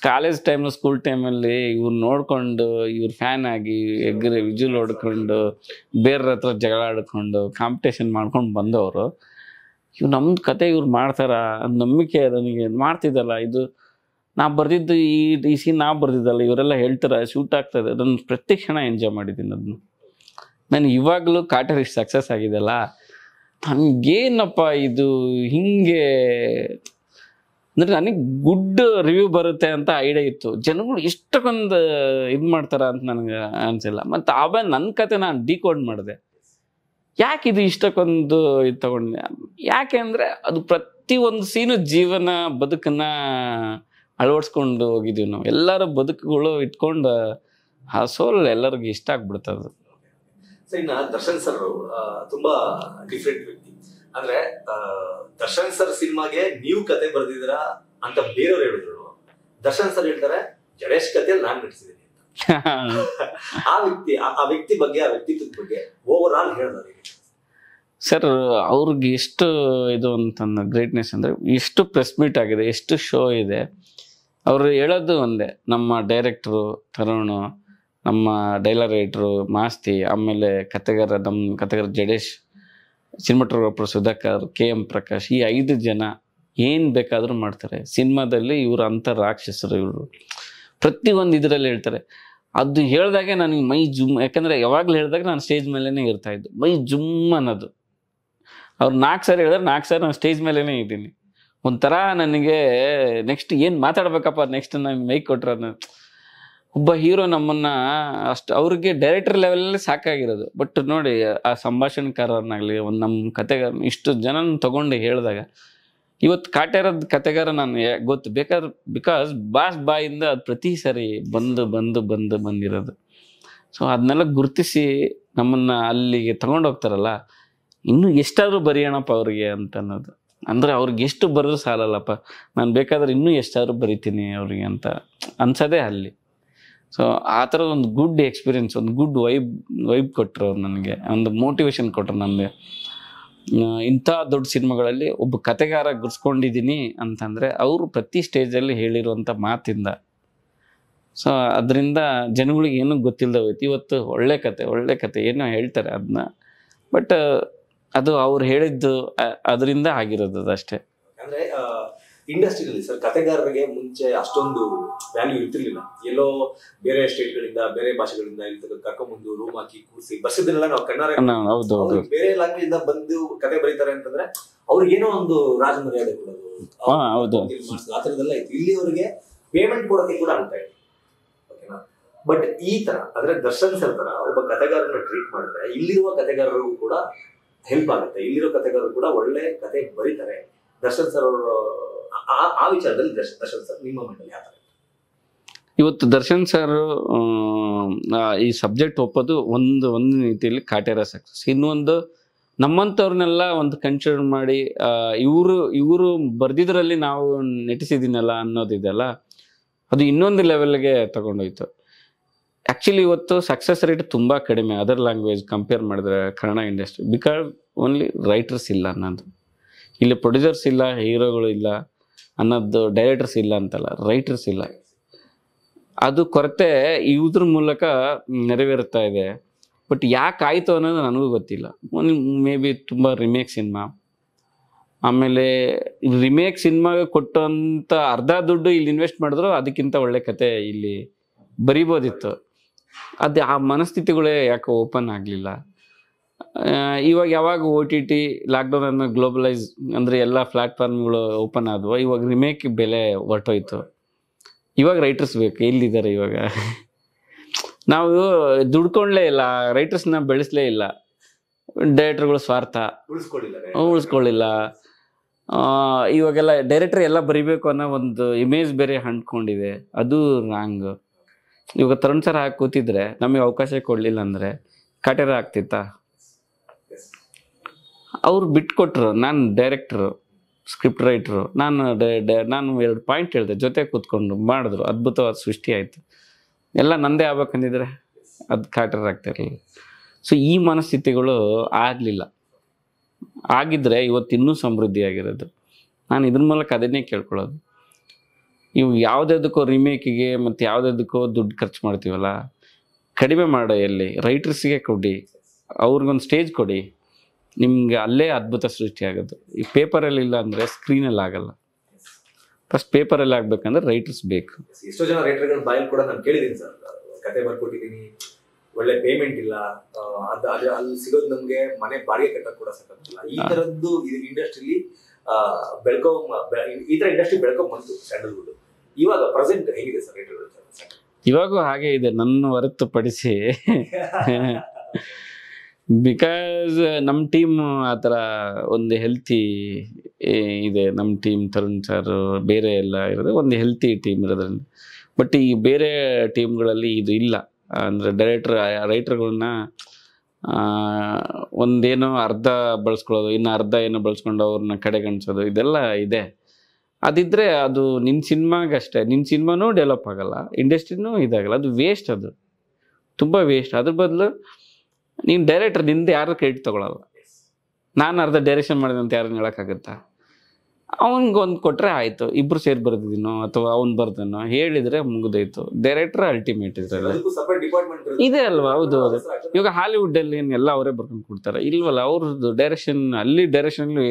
Speaker 2: ಕಾಲೇಜ್ ಟೈಮಲ್ಲಿ, ಸ್ಕೂಲ್ ಟೈಮಲ್ಲಿ ಇವ್ರು ನೋಡಿಕೊಂಡು ಇವ್ರ ಫ್ಯಾನ್ ಆಗಿ ಎಗ್ರಿ ವಿಜುವಲ್ ಹೊಡ್ಕೊಂಡು ಬೇರೆ ಹತ್ರ ಜಗಳ ಆಡ್ಕೊಂಡು ಕಾಂಪಿಟೇಷನ್ ಮಾಡ್ಕೊಂಡು ಬಂದವರು. ಇವು ನಮ್ಮದು ಕತೆ ಇವ್ರು ಮಾಡ್ತಾರ ಅದು ನಂಬಿಕೆ ನನಗೆ. ಮಾಡ್ತಿದ್ದಲ್ಲ ಇದು ನಾ ಬರೆದಿದ್ದು, ಈ ಸೀನ್ ನಾವು ಬರೆದಿದ್ದಲ್ಲ, ಇವರೆಲ್ಲ ಹೇಳ್ತಾರೆ ಶೂಟ್ ಆಗ್ತದೆ. ಅದನ್ನು ಪ್ರತಿ ಕ್ಷಣ ಎಂಜಾಯ್ ಮಾಡಿದ್ದೀನಿ. ಅದನ್ನು ನಾನು ಇವಾಗಲೂ ಕಾಟರ್ ಇಷ್ಟು ಸಕ್ಸಸ್ ಆಗಿದೆಲ್ಲ, ನನಗೇನಪ್ಪ ಇದು ಹಿಂಗೆ ಅಂದರೆ ನನಗೆ ಗುಡ್ ರಿವ್ಯೂ ಬರುತ್ತೆ ಅಂತ ಐಡಿಯಾ ಇತ್ತು. ಜನಗಳು ಇಷ್ಟಕ್ಕೊಂದು ಇದು ಮಾಡ್ತಾರ ಅಂತ ನನಗೆ ಅನಿಸಿಲ್ಲ. ಮತ್ತು ಆಮೇಲೆ ನನ್ನ ಕತೆ ನಾನು ಡಿಕೋಡ್ ಮಾಡಿದೆ. ಯಾಕೆ ಇದು ಇಷ್ಟಕ್ಕೊಂದು ಇದು ತಗೊಂಡೆ? ಯಾಕೆ ಅಂದರೆ ಅದು ಪ್ರತಿಯೊಂದು ಸೀನು ಜೀವನ ಬದುಕನ್ನು ಅಳವಡಿಸ್ಕೊಂಡು ಹೋಗಿದ್ದೀವಿ ನಾವು. ಎಲ್ಲರ ಬದುಕುಗಳು ಇಟ್ಕೊಂಡು ಆ ಸೋಲ್ ಎಲ್ಲರಿಗೂ ಇಷ್ಟ ಆಗ್ಬಿಡ್ತದೆ.
Speaker 1: ಸರ್ ಇನ್ನು ದರ್ಶನ್ ಸರ್ ತುಂಬಾ ಡಿಫ್ರೆಂಟ್ ವ್ಯಕ್ತಿ. ಅಂದ್ರೆ ದರ್ಶನ್ ಸರ್ ಸಿನಿಮಾಗೆ ನೀವು ಕತೆ ಬರ್ದಿದ್ದೀರಾ ಅಂತ ಬೇರೆಯವ್ರು ಹೇಳಿದ್ರು, ದರ್ಶನ್ ಸರ್ ಹೇಳ್ತಾರೆ ಜಡೇಶ್ ಕಥೆಯಲ್ಲಿ ನಾನು ನಟಿಸಿದ್ದೀನಿ ಅಂತ. ಆ ವ್ಯಕ್ತಿ ಬಗ್ಗೆ, ಆ ವ್ಯಕ್ತಿತ್ವದ ಬಗ್ಗೆ ಓವರ್ ಆಲ್ ಹೇಳಿದ್ರೆ
Speaker 2: ಸರ್ ಅವ್ರಿಗೆ ಎಷ್ಟು ಇದು ಅಂತಂದು ಗ್ರೇಟ್ನೆಸ್ ಅಂದರೆ, ಎಷ್ಟು ಪ್ರೆಸ್ ಮೀಟ್ ಆಗಿದೆ, ಎಷ್ಟು ಶೋ ಇದೆ. ಅವರು ಹೇಳೋದು ಒಂದೇ, ನಮ್ಮ ಡೈರೆಕ್ಟ್ರು ತರುಣ್, ನಮ್ಮ ಡೈಲಾಗ್ ರೈಟ್ರು ಮಾಸ್ತಿ, ಆಮೇಲೆ ನಮ್ಮ ಕಥೆಗಾರ ಜಡೇಶ್, ಸಿನಿಮಾಟೋಗ್ರಾಫರ್ ಸುಧಾಕರ್, KM ಪ್ರಕಾಶ್, ಈ 5 ಜನ ಏನು ಬೇಕಾದರೂ ಮಾಡ್ತಾರೆ ಸಿನಿಮಾದಲ್ಲಿ. ಇವರು ಅಂಥ ರಾಕ್ಷಸರು ಇವರು. ಪ್ರತಿಯೊಂದು ಇದರಲ್ಲಿ ಹೇಳ್ತಾರೆ. ಅದು ಹೇಳಿದಾಗೆ ನನಗೆ ಮೈ ಜುಮ್. ಯಾಕಂದರೆ ಯಾವಾಗಲೂ ಹೇಳಿದಾಗ ನಾನು ಸ್ಟೇಜ್ ಮೇಲೇ ಇರ್ತಾಯಿದ್ದು, ಮೈ ಜುಮ್ ಅನ್ನೋದು. ಅವ್ರು 4 ಸಾರಿ ಹೇಳಿದ್ರೆ 4 ಸಾರಿ ನಾನು ಸ್ಟೇಜ್ ಮೇಲೇ ಇದ್ದೀನಿ. ಒಂಥರ ನನಗೆ ನೆಕ್ಸ್ಟ್ ಏನು ಮಾತಾಡ್ಬೇಕಪ್ಪ, ನೆಕ್ಸ್ಟ್ ನಾನು ಮೈಕ್ ಕೊಟ್ಟರೆ ಒಬ್ಬ ಹೀರೋ ನಮ್ಮನ್ನು ಅಷ್ಟು ಅವ್ರಿಗೆ ಡೈರೆಕ್ಟರ್ ಲೆವೆಲಲ್ಲಿ ಸಾಕಾಗಿರೋದು. ಬಟ್ ನೋಡಿ ಆ ಸಂಭಾಷಣೆಕಾರನಾಗಲಿ ಒಂದು ನಮ್ಮ ಕತೆಗಾರ ಇಷ್ಟು ಜನ ತೊಗೊಂಡು ಹೇಳಿದಾಗ ಇವತ್ತು ಕಾಟೇರದ ಕತೆಗಾರ ನಾನು ಗೊತ್ತು ಬೇಕಾದ್ರೆ ಬಿಕಾಸ್ ಬಾಯಿಂದ ಅದು ಪ್ರತಿ ಸರಿ ಬಂದಿರೋದು. ಸೊ ಅದನ್ನೆಲ್ಲ ಗುರುತಿಸಿ ನಮ್ಮನ್ನು ಅಲ್ಲಿಗೆ ತಗೊಂಡೋಗ್ತಾರಲ್ಲ, ಇನ್ನೂ ಎಷ್ಟಾದರೂ ಬರೆಯೋಣಪ್ಪ ಅವ್ರಿಗೆ ಅಂತ ಅನ್ನೋದು. ಅಂದರೆ ಅವ್ರಿಗೆ ಎಷ್ಟು ಬರೆದ್ರೂ ಸಾಲಲ್ಲಪ್ಪ, ನಾನು ಬೇಕಾದ್ರೆ ಇನ್ನೂ ಎಷ್ಟಾದರೂ ಬರಿತೀನಿ ಅವ್ರಿಗೆ ಅಂತ ಅನ್ಸೋದೇ ಅಲ್ಲಿ. ಸೊ ಆ ಥರದ ಒಂದು ಗುಡ್ ಎಕ್ಸ್ಪೀರಿಯನ್ಸ್, ಒಂದು ಗುಡ್ ವೈಬ್ ಕೊಟ್ಟರು ಅವ್ರು ನನಗೆ, ಒಂದು ಮೋಟಿವೇಶನ್ ಕೊಟ್ಟರು ನನಗೆ. ಇಂಥ ದೊಡ್ಡ ಸಿನಿಮಾಗಳಲ್ಲಿ ಒಬ್ಬ ಕತೆಗಾರ ಗುರ್ಸ್ಕೊಂಡಿದ್ದೀನಿ ಅಂತಂದರೆ ಅವರು ಪ್ರತಿ ಸ್ಟೇಜಲ್ಲಿ ಹೇಳಿರುವಂಥ ಮಾತಿಂದ. ಸೊ ಅದರಿಂದ ಜನಗಳಿಗೆ ಏನೂ ಗೊತ್ತಿಲ್ಲದೆ ಹೋಯ್ತು. ಇವತ್ತು ಒಳ್ಳೆ ಕತೆ ಏನೋ ಹೇಳ್ತಾರೆ ಅದನ್ನ, ಬಟ್ ಅದು ಅವ್ರು ಹೇಳಿದ್ದು ಅದರಿಂದ ಆಗಿರೋದು ಅದಷ್ಟೇ.
Speaker 1: ಅಂದ್ರೆ ಇಂಡಸ್ಟ್ರಿಯಲ್ಲಿ ಸರ್ ಕತೆಗಾರರಿಗೆ ಮುಂಚೆ ಅಷ್ಟೊಂದು ವ್ಯಾಲ್ಯೂ ಇರ್ತಿರ್ಲಿಲ್ಲ. ಎಲ್ಲೋ ಬೇರೆ ಸ್ಟೇಟ್ಗಳಿಂದ ಬೇರೆ ಭಾಷೆಗಳಿಂದ ಕರ್ಕೊಂಡ್ಬಂದು ರೂಮ್ ಹಾಕಿ ಕೂರಿಸಿ ಬಸ್ಸದನ್ನೆಲ್ಲ ನಾವು ಕಣ್ಣಾರೆ ಬೇರೆ ಲ್ಯಾಂಗ್ವೇಜ್ ಇಂದ ಬಂದು ಕತೆ ಬರೀತಾರೆ ಅಂತಂದ್ರೆ ಅವ್ರಿಗೆ ಏನೋ ಒಂದು ರಾಜ ಮರ್ಯಾದೆ ಕೊಡೋದು ಆ ಥರದ್ದೆಲ್ಲ ಇತ್ತು. ಇಲ್ಲಿ ಅವರಿಗೆ ಪೇಮೆಂಟ್ ಕೊಡೋಕೆ ಕೂಡ ಆಗ್ತಾ ಇತ್ತು. ಓಕೆನಾ? ಬಟ್ ಈ ತರ ಅಂದ್ರೆ ದರ್ಶನ್ ಸರ್ ತರ ಒಬ್ಬ ಕತೆಗಾರನ ಟ್ರೀಟ್ ಮಾಡಿದ್ರೆ ಇಲ್ಲಿರುವ ಕತೆಗಾರರಿಗೂ ಕೂಡ ಹೆಲ್ಪ್ ಆಗುತ್ತೆ. ಇಲ್ಲಿರೋ ಕತೆಗಾರರು ಕೂಡ ಒಳ್ಳೆ ಕತೆ ಬರೀತಾರೆ. ದರ್ಶನ್ ಸರ್ ಅವರು ಆ ವಿಚಾರದಲ್ಲಿ ದರ್ಶನ್ ಸರ್ ನಿಮ್ಮ ಮಟ್ಟಲ್ಲಿ ಯಾವ ತರ?
Speaker 2: ಇವತ್ತು ದರ್ಶನ್ ಸರ್ ಈ ಸಬ್ಜೆಕ್ಟ್ ಒಪ್ಪೋದು ಒಂದು ರೀತಿಯಲ್ಲಿ ಕಾಟೇರ ಸಕ್ಸಸ್. ಇನ್ನೊಂದು ನಮ್ಮಂಥವ್ರನ್ನೆಲ್ಲ ಒಂದು ಕನ್ಸಿಡರ್ ಮಾಡಿ ಇವರು ಬರ್ದಿದ್ರಲ್ಲಿ ನಾವು ನಟಿಸಿದ್ದೀನಲ್ಲ ಅನ್ನೋದಿದೆಯಲ್ಲ, ಅದು ಇನ್ನೊಂದು ಲೆವೆಲ್ಗೆ ತಗೊಂಡೋಯ್ತು. ಆ್ಯಕ್ಚುಲಿ ಇವತ್ತು ಸಕ್ಸಸ್ ರೇಟ್ ತುಂಬ ಕಡಿಮೆ ಅದರ್ ಲ್ಯಾಂಗ್ವೇಜ್ ಕಂಪೇರ್ ಮಾಡಿದ್ರೆ Kannada industry. Because only writers ಇಲ್ಲ ಅನ್ನೋದು, ಇಲ್ಲಿ ಪ್ರೊಡ್ಯೂಸರ್ಸ್ ಇಲ್ಲ, ಹೀರೋಗಳು ಇಲ್ಲ ಅನ್ನೋದು, ಡೈರೆಕ್ಟರ್ಸ್ ಇಲ್ಲ ಅಂತಲ್ಲ, ರೈಟರ್ಸ್ ಇಲ್ಲ. ಅದು ಕೊರತೆ ಇದ್ರ ಮೂಲಕ ನೆರವೇರುತ್ತಾ ಇದೆ. ಬಟ್ ಯಾಕೆ ಆಯಿತು ಅನ್ನೋದು ನನಗೂ ಗೊತ್ತಿಲ್ಲ. ಮೇ ಬಿ ತುಂಬ ರಿಮೇಕ್ ಸಿನಿಮಾ, ಆಮೇಲೆ ರಿಮೇಕ್ ಸಿನಿಮಾಗೆ ಕೊಟ್ಟಂಥ ಅರ್ಧ ದುಡ್ಡು ಇಲ್ಲಿ ಇನ್ವೆಸ್ಟ್ ಮಾಡಿದ್ರು ಅದಕ್ಕಿಂತ ಒಳ್ಳೆ ಕತೆ ಇಲ್ಲಿ ಬರಿಬೋದಿತ್ತು. ಅದು ಆ ಮನಸ್ಥಿತಿಗಳೇ ಯಾಕೆ ಓಪನ್ ಆಗಲಿಲ್ಲ. ಇವಾಗ ಯಾವಾಗ OTT ಲಾಕ್ಡೌನ್ ಅನ್ನು ಗ್ಲೋಬಲೈಸ್ ಅಂದರೆ ಎಲ್ಲ ಪ್ಲ್ಯಾಟ್ಫಾರ್ಮ್ಗಳು ಓಪನ್ ಆದವು, ಇವಾಗ ರಿಮೇಕ್ ಬೆಲೆ ಹೊರಟೋಯ್ತು. ಇವಾಗ ರೈಟರ್ಸ್ ಬೇಕು. ಎಲ್ಲಿದ್ದಾರೆ ಇವಾಗ? ನಾವು ದುಡ್ಕೊಂಡ್ಲೇ ಇಲ್ಲ, ರೈಟರ್ಸ್ನ ಬೆಳೆಸಲೇ ಇಲ್ಲ. ಡೈರೆಕ್ಟರ್ಗಳು ಸ್ವಾರ್ಥ ಉಳಿಸ್ಕೊಳ್ಳಿಲ್ಲ. ಇವಾಗೆಲ್ಲ ಡೈರೆಕ್ಟರ್ ಎಲ್ಲ ಬರಿಬೇಕು ಅನ್ನೋ ಒಂದು ಇಮೇಜ್ ಬೇರೆ ಅಂಟ್ಕೊಂಡಿದೆ, ಅದು ರಾಂಗ್. ಇವಾಗ ತರುಣ್ ಸರ್ ಹಾಕಿ ಕೂತಿದ್ರೆ ನಮಗೆ ಅವಕಾಶ ಕೊಡಲಿಲ್ಲ ಅಂದರೆ ಕಾಟೇರ ಆಗ್ತಿತ್ತಾ? ಅವ್ರು ಬಿಟ್ಕೊಟ್ರು. ನಾನು ಡೈರೆಕ್ಟ್ರು, ಸ್ಕ್ರಿಪ್ಟ್ ರೈಟ್ರು, ನಾನು 2 ಪಾಯಿಂಟ್ ಹೇಳಿದೆ, ಜೊತೆ ಕೂತ್ಕೊಂಡು ಮಾಡಿದ್ರು, ಅದ್ಭುತವಾದ ಸೃಷ್ಟಿ ಆಯಿತು. ಎಲ್ಲ ನಂದೇ ಆಗ್ಬೇಕಂದಿದ್ರೆ ಅದು ಕಾಟೇರ ಆಗ್ತಿರಲಿಲ್ಲ. ಸೊ ಈ ಮನಸ್ಥಿತಿಗಳು ಆಗಲಿಲ್ಲ. ಆಗಿದ್ದರೆ ಇವತ್ತು ಇನ್ನೂ ಸಮೃದ್ಧಿಯಾಗಿರೋದು. ನಾನು ಇದ್ರ ಮೂಲಕ ಅದನ್ನೇ ಕೇಳ್ಕೊಳ್ಳೋದು. ಇವು ಯಾವುದಕ್ಕೋ ರಿಮೇಕಿಗೆ ಮತ್ತು ಯಾವುದಕ್ಕೋ ದುಡ್ಡು ಖರ್ಚು ಮಾಡ್ತೀವಲ್ಲ, ಕಡಿಮೆ ಮಾಡೋ, ಎಲ್ಲಿ ರೈಟರ್ಸಿಗೆ ಕೊಡಿ, ಅವ್ರಿಗೊಂದು ಸ್ಟೇಜ್ ಕೊಡಿ, ನಿಮಗೆ ಅಲ್ಲೇ ಅದ್ಭುತ ಸೃಷ್ಟಿ ಆಗೋದು. ಈ ಪೇಪರಲ್ಲಿ ಇಲ್ಲ ಅಂದರೆ ಸ್ಕ್ರೀನಲ್ಲಿ ಆಗಲ್ಲ. ಫಸ್ಟ್ ಪೇಪರಲ್ಲಿ ಆಗಬೇಕಂದ್ರೆ ರೈಟರ್ಸ್ ಬೇಕು.
Speaker 1: ಎಷ್ಟೋ ಜನ ರೈಟರ್ಗಳ ಬಾಯಲ್ಲಿ ಕೂಡ ನಾನು ಕೇಳಿದ್ದೀನಿ ಸರ್, ಕತೆ ಬರ್ಕೊಟ್ಟಿದ್ದೀನಿ, ಒಳ್ಳೆ ಪೇಮೆಂಟ್ ಇಲ್ಲ, ಅಲ್ಲಿ ಸಿಗೋದು ನಮಗೆ ಮನೆ ಬಾಡಿಗೆ ಕಟ್ಟಕ್ಕೆ ಕೂಡ ಸಾಕಾಗ್ತಿಲ್ಲ. ಈ ಥರದ್ದು ಇಂಡಸ್ಟ್ರಿಲಿ ಈ ಥರ ಇಂಡಸ್ಟ್ರಿ ಬೆಳ್ಕೊಂಡ್ ಬಂತು ಸ್ಯಾಂಡಲ್ವುಡ್. ಇವಾಗ ಪ್ರೆಸೆಂಟ್ ಹೇಗಿದೆ ಸರ್ ರೈಟರ್ಗಳು?
Speaker 2: ಇವಾಗೂ ಹಾಗೆ ಇದೆ ನನ್ನ ಹೊರತುಪಡಿಸಿ. ಬಿಕಾಸ್ ನಮ್ಮ ಟೀಮ್ ಆ ಥರ ಒಂದು ಹೆಲ್ತಿ ಇದೆ. ನಮ್ಮ ಟೀಮ್ ತರುಣ್ ಸರ್ ಬೇರೆ ಎಲ್ಲ ಇರೋದು ಒಂದು ಹೆಲ್ತಿ ಟೀಮ್ ಇರೋದ್ರಲ್ಲಿ. ಬಟ್ ಈ ಬೇರೆ ಟೀಮ್ಗಳಲ್ಲಿ ಇದು ಇಲ್ಲ. ಅಂದರೆ ರೈಟರ್ಗಳನ್ನ ಒಂದೇನೋ ಅರ್ಧ ಬಳಸ್ಕೊಳ್ಳೋದು, ಇನ್ನು ಅರ್ಧ ಏನೋ ಬಳಸ್ಕೊಂಡು ಅವ್ರನ್ನ ಕಡೆಗಣಿಸೋದು, ಇದೆಲ್ಲ ಇದೆ. ಅದಿದ್ದರೆ ಅದು ನಿನ್ನ ಸಿನಿಮಾಗಷ್ಟೇ, ನಿನ್ನ ಸಿನಿಮಾನೂ ಡೆವಲಪ್ ಆಗೋಲ್ಲ, ಇಂಡಸ್ಟ್ರಿನೂ ಇದಾಗಲ್ಲ. ಅದು ವೇಸ್ಟ್, ಅದು ತುಂಬ ವೇಸ್ಟ್. ಅದ್ರ ಬದಲು ನೀನು ಡೈರೆಕ್ಟರ್, ನಿಂದು ಯಾರು ಕ್ರೆಡಿಟ್ ತೊಗೊಳಲ್ಲ. ನಾನು ಅರ್ಧ ಡೈರೆಕ್ಷನ್ ಮಾಡಿದೆ ಅಂತ ಯಾರನ್ನ ಹೇಳೋಕ್ಕಾಗುತ್ತಾ? ಅವನಿಗೊಂದು ಕೊಟ್ಟರೆ ಆಯಿತು, ಇಬ್ಬರು ಸೇರಿ ಬರ್ದಿದ್ದೀನೋ ಅಥವಾ ಅವ್ನು ಬರ್ದನೋ ಹೇಳಿದರೆ ಮುಗಿದೋಯ್ತು. ಡೈರೆಕ್ಟ್ರ್ ಅಲ್ಟಿಮೇಟ್ ಇದರಲ್ಲಿ ಇದೆ ಅಲ್ವಾ? ಹೌದು. ಇವಾಗ ಹಾಲಿವುಡ್ಡಲ್ಲಿ ಎಲ್ಲ ಅವರೇ ಬರ್ಕೊಂಡು ಕೊಡ್ತಾರೆ, ಇಲ್ವಲ್ಲ? ಅವ್ರದ್ದು ಡೈರೆಕ್ಷನ್, ಅಲ್ಲಿ ಡೈರೆಕ್ಷನ್ಲಿ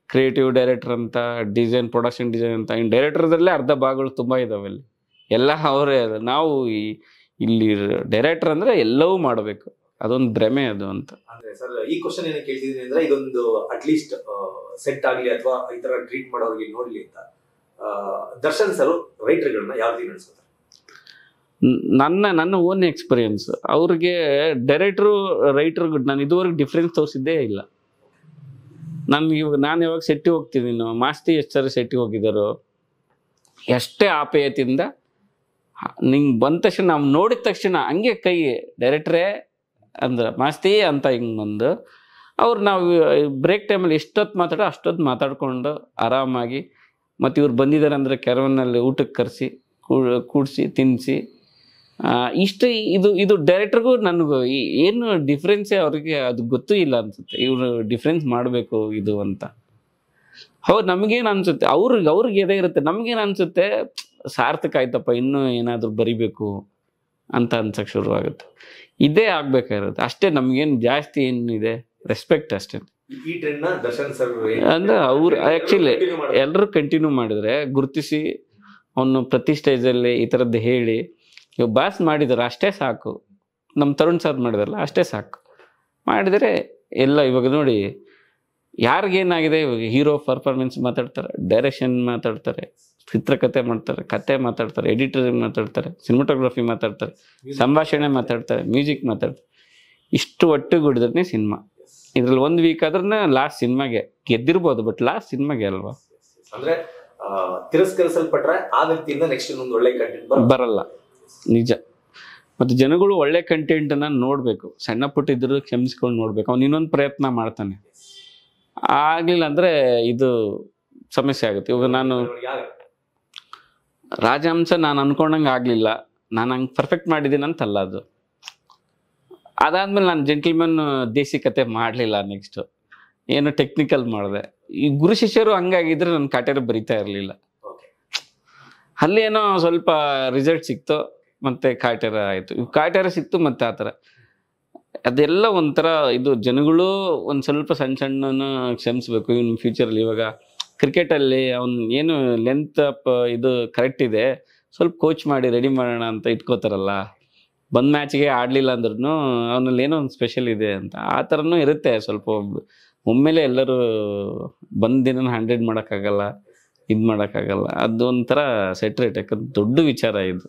Speaker 2: ಕ್ರಿಯೇಟಿವ್ ಡೈರೆಕ್ಟರ್ ಅಂತ, ಡಿಸೈನ್, ಪ್ರೊಡಕ್ಷನ್ ಡಿಸೈನ್ ಅಂತ, ಇನ್ನು ಡೈರೆಕ್ಟರ್ದಲ್ಲೇ ಅರ್ಧ ಭಾಗಗಳು ತುಂಬ ಇದಾವೆ ಅಲ್ಲಿ, ಎಲ್ಲ ಅವರೇ. ನಾವು ಇಲ್ಲಿ ಡೈರೆಕ್ಟರ್ ಅಂದರೆ ಎಲ್ಲವೂ ಮಾಡಬೇಕು, ಅದೊಂದು ಭ್ರಮೆ ಅದು ಅಂತ.
Speaker 1: ಅಂದ್ರೆ ಸರ್ ಈ ಕ್ವಶನ್ ಏನು ಕೇಳ್ತಿದ್ದೀನಿ ಅಂದ್ರೆ, ಇದೊಂದು ಅಟ್ಲೀಸ್ಟ್ ಸೆಟ್ ಆಗಲಿ ಅಥವಾ ಈ ತರ ಟ್ರೀಟ್ ಮಾಡೋರಿಗೆ ನೋಡ್ಲಿ ಅಂತ ದರ್ಶನ್ ಸರ್ ರೈಟರ್ಗಳನ್ನ ಯಾವ ರೀತಿ ನಡೆಸ್ತಾರೆ?
Speaker 2: ನನ್ನ ಓನ್ ಎಕ್ಸ್ಪೀರಿಯನ್ಸ್, ಅವ್ರಿಗೆ ಡೈರೆಕ್ಟ್ರು ರೈಟರ್ಗೂ ನಾನು ಇದುವರೆಗೆ ಡಿಫ್ರೆನ್ಸ್ ತೋರಿಸಿದ್ದೇ ಇಲ್ಲ. ನಾನು ಯಾವಾಗ ಸೆಟ್ಟಿಗೆ ಹೋಗ್ತಿದ್ದೀನೋ, ಮಾಸ್ತಿ ಎಷ್ಟು ಸರಿ ಸೆಟ್ಟಿಗೆ ಹೋಗಿದ್ದಾರೋ, ಎಷ್ಟೇ ಆಪೇಯತಿಂದ ನಿಂಗೆ ಬಂದ ತಕ್ಷಣ, ನಾವು ನೋಡಿದ ತಕ್ಷಣ ಹಂಗೆ ಕೈ ಡೈರೆಕ್ಟ್ರೇ ಅಂದ್ರೆ ಮಾಸ್ತಿ ಅಂತ ಹಿಂಗೆ ಬಂದು ಅವ್ರು, ನಾವು ಬ್ರೇಕ್ ಟೈಮಲ್ಲಿ ಎಷ್ಟೊತ್ತು ಮಾತಾಡೋ ಅಷ್ಟೊತ್ತು ಮಾತಾಡಿಕೊಂಡು ಆರಾಮಾಗಿ, ಮತ್ತು ಇವ್ರು ಬಂದಿದ್ದಾರೆ ಅಂದರೆ ಕೆರವನ್ನಲ್ಲಿ ಊಟಕ್ಕೆ ಕರೆಸಿ ಕೂಡಿಸಿ ತಿನ್ನಿಸಿ ಇಷ್ಟು ಇದು ಡೈರೆಕ್ಟರ್ಗೂ ನನಗೂ ಏನು ಡಿಫ್ರೆನ್ಸೇ ಅವ್ರಿಗೆ ಅದು ಗೊತ್ತೂ ಇಲ್ಲ ಅನ್ಸುತ್ತೆ. ಇವರು ಡಿಫ್ರೆನ್ಸ್ ಮಾಡಬೇಕು ಇದು ಅಂತ. ಹೌದು, ನಮಗೇನು ಅನ್ಸುತ್ತೆ, ಅವ್ರಿಗೆ ಎದೆ ಇರುತ್ತೆ. ನಮಗೇನು ಅನ್ಸುತ್ತೆ, ಸಾರ್ಥಕ ಆಯ್ತಪ್ಪ, ಇನ್ನೂ ಏನಾದರೂ ಬರಿಬೇಕು ಅಂತ ಅನ್ಸಕ್ಕೆ ಶುರುವಾಗುತ್ತೆ. ಇದೇ ಆಗ್ಬೇಕಾಗಿರುತ್ತೆ ಅಷ್ಟೇ. ನಮಗೇನು ಜಾಸ್ತಿ ಏನಿದೆ, ರೆಸ್ಪೆಕ್ಟ್ ಅಷ್ಟೇ.
Speaker 1: ಈ ಟ್ರೆಂಡ್ನ ದರ್ಶನ್ ಸರ್
Speaker 2: ಅಂದ್ರೆ ಅವ್ರು ಆ್ಯಕ್ಚುಲಿ ಎಲ್ಲರೂ ಕಂಟಿನ್ಯೂ ಮಾಡಿದ್ರೆ, ಗುರುತಿಸಿ ಅವನು ಪ್ರತಿ ಸ್ಟೇಜಲ್ಲಿ ಈ ಥರದ್ದು ಹೇಳಿ ಇವಾಗ ಬಾಸ್ ಮಾಡಿದಾರೆ, ಅಷ್ಟೇ ಸಾಕು. ನಮ್ಮ ತರುಣ್ ಸರ್ ಮಾಡಿದಾರಲ್ಲ, ಅಷ್ಟೇ ಸಾಕು. ಮಾಡಿದರೆ ಎಲ್ಲ ಇವಾಗ ನೋಡಿ ಯಾರಿಗೇನಾಗಿದೆ, ಇವಾಗ ಹೀರೋ ಪರ್ಫಾರ್ಮೆನ್ಸ್ ಮಾತಾಡ್ತಾರೆ, ಡೈರೆಕ್ಷನ್ ಮಾತಾಡ್ತಾರೆ, ಚಿತ್ರಕಥೆ ಮಾಡ್ತಾರೆ, ಕತೆ ಮಾತಾಡ್ತಾರೆ, ಎಡಿಟರ್ ಮಾತಾಡ್ತಾರೆ, ಸಿನಿಮಾಟೋಗ್ರಫಿ ಮಾತಾಡ್ತಾರೆ, ಸಂಭಾಷಣೆ ಮಾತಾಡ್ತಾರೆ, ಮ್ಯೂಸಿಕ್ ಮಾತಾಡ್ತಾರೆ. ಇಷ್ಟು ಒಟ್ಟುಗೂಡಿದ್ರೆ ಸಿನಿಮಾ. ಇದ್ರಲ್ಲಿ 1 ವೀಕ್ ಆದ್ರೆ ಲಾಸ್ಟ್ ಸಿನಿಮಾಗೆ ಗೆದ್ದಿರ್ಬೋದು, ಬಟ್ ಲಾಸ್ಟ್ ಸಿನಿಮಾಗೆ ಅಲ್ವಾ.
Speaker 1: ಅಂದ್ರೆ ತಿರಸ್ಕರಿಸಲ್ಪಟ್ರೆ ಆ ವ್ಯಕ್ತಿಯಿಂದ ನೆಕ್ಸ್ಟ್ ಇನ್ನೊಂದು ಒಳ್ಳೆ ಕಂಟೆಂಟ್
Speaker 2: ಬರಲ್ಲ, ನಿಜ. ಮತ್ತು ಜನಗಳು ಒಳ್ಳೆ ಕಂಟೆಂಟನ್ನು ನೋಡಬೇಕು. ಸಣ್ಣ ಪುಟ್ಟ ಇದ್ರು ಕ್ಷಮಿಸ್ಕೊಂಡು ನೋಡ್ಬೇಕು. ಅವ್ನು ಇನ್ನೊಂದು ಪ್ರಯತ್ನ ಮಾಡ್ತಾನೆ. ಆಗಲಿಲ್ಲ ಅಂದರೆ ಇದು ಸಮಸ್ಯೆ ಆಗುತ್ತೆ. ಇವಾಗ ನಾನು ರಾಜಹಂಸ ನಾನು ಅನ್ಕೊಂಡಂಗೆ ಆಗಲಿಲ್ಲ, ನಾನು ಹಂಗೆ ಪರ್ಫೆಕ್ಟ್ ಮಾಡಿದ್ದೀನಿ ಅಂತಲ್ಲ ಅದು. ಅದಾದ್ಮೇಲೆ ನಾನು ಜೆಂಟಲ್ಮನ್ ದೇಸಿ ಕತೆ ಮಾಡಲಿಲ್ಲ. ನೆಕ್ಸ್ಟು ಏನು ಟೆಕ್ನಿಕಲ್ ಮಾಡಿದೆ. ಈ ಗುರು ಶಿಷ್ಯರು ಹಂಗಾಗಿದ್ರೆ ನನ್ನ ಕಾಟೇರ ಬರಿತಾ ಇರಲಿಲ್ಲ. ಅಲ್ಲಿ ಏನೋ ಸ್ವಲ್ಪ ರಿಸಲ್ಟ್ ಸಿಕ್ತು, ಮತ್ತು ಕಾಟೇರ ಆಯಿತು. ಕಾಟೇರ ಸಿಕ್ತು, ಮತ್ತು ಆ ಥರ ಅದೆಲ್ಲ ಒಂಥರ ಇದು. ಜನಗಳು ಒಂದು ಸ್ವಲ್ಪ ಸಣ್ಣ ಕ್ಷಮಿಸ್ಬೇಕು. ಇವ್ನು ಫ್ಯೂಚರಲ್ಲಿ ಇವಾಗ ಕ್ರಿಕೆಟಲ್ಲಿ ಅವ್ನು ಏನು ಲೆಂತ್ ಅಪ್ ಇದು ಕರೆಕ್ಟ್ ಇದೆ, ಸ್ವಲ್ಪ ಕೋಚ್ ಮಾಡಿ ರೆಡಿ ಮಾಡೋಣ ಅಂತ ಇಟ್ಕೋತಾರಲ್ಲ. ಬಂದು ಮ್ಯಾಚ್ಗೆ ಆಡಲಿಲ್ಲ ಅಂದ್ರೂ ಅವನಲ್ಲಿ ಏನೋ ಒಂದು ಸ್ಪೆಷಲ್ ಇದೆ ಅಂತ ಆ ಥರನೂ ಇರುತ್ತೆ. ಸ್ವಲ್ಪ ಒಮ್ಮೆಲೆ ಎಲ್ಲರೂ ಬಂದ ದಿನ 100 ಮಾಡೋಕ್ಕಾಗಲ್ಲ, ಇದು ಮಾಡೋಕ್ಕಾಗಲ್ಲ. ಅದೊಂಥರ ಸೆಟ್ರೇಟ್. ಯಾಕಂದ್ರೆ ದೊಡ್ಡ ವಿಚಾರ ಇದು.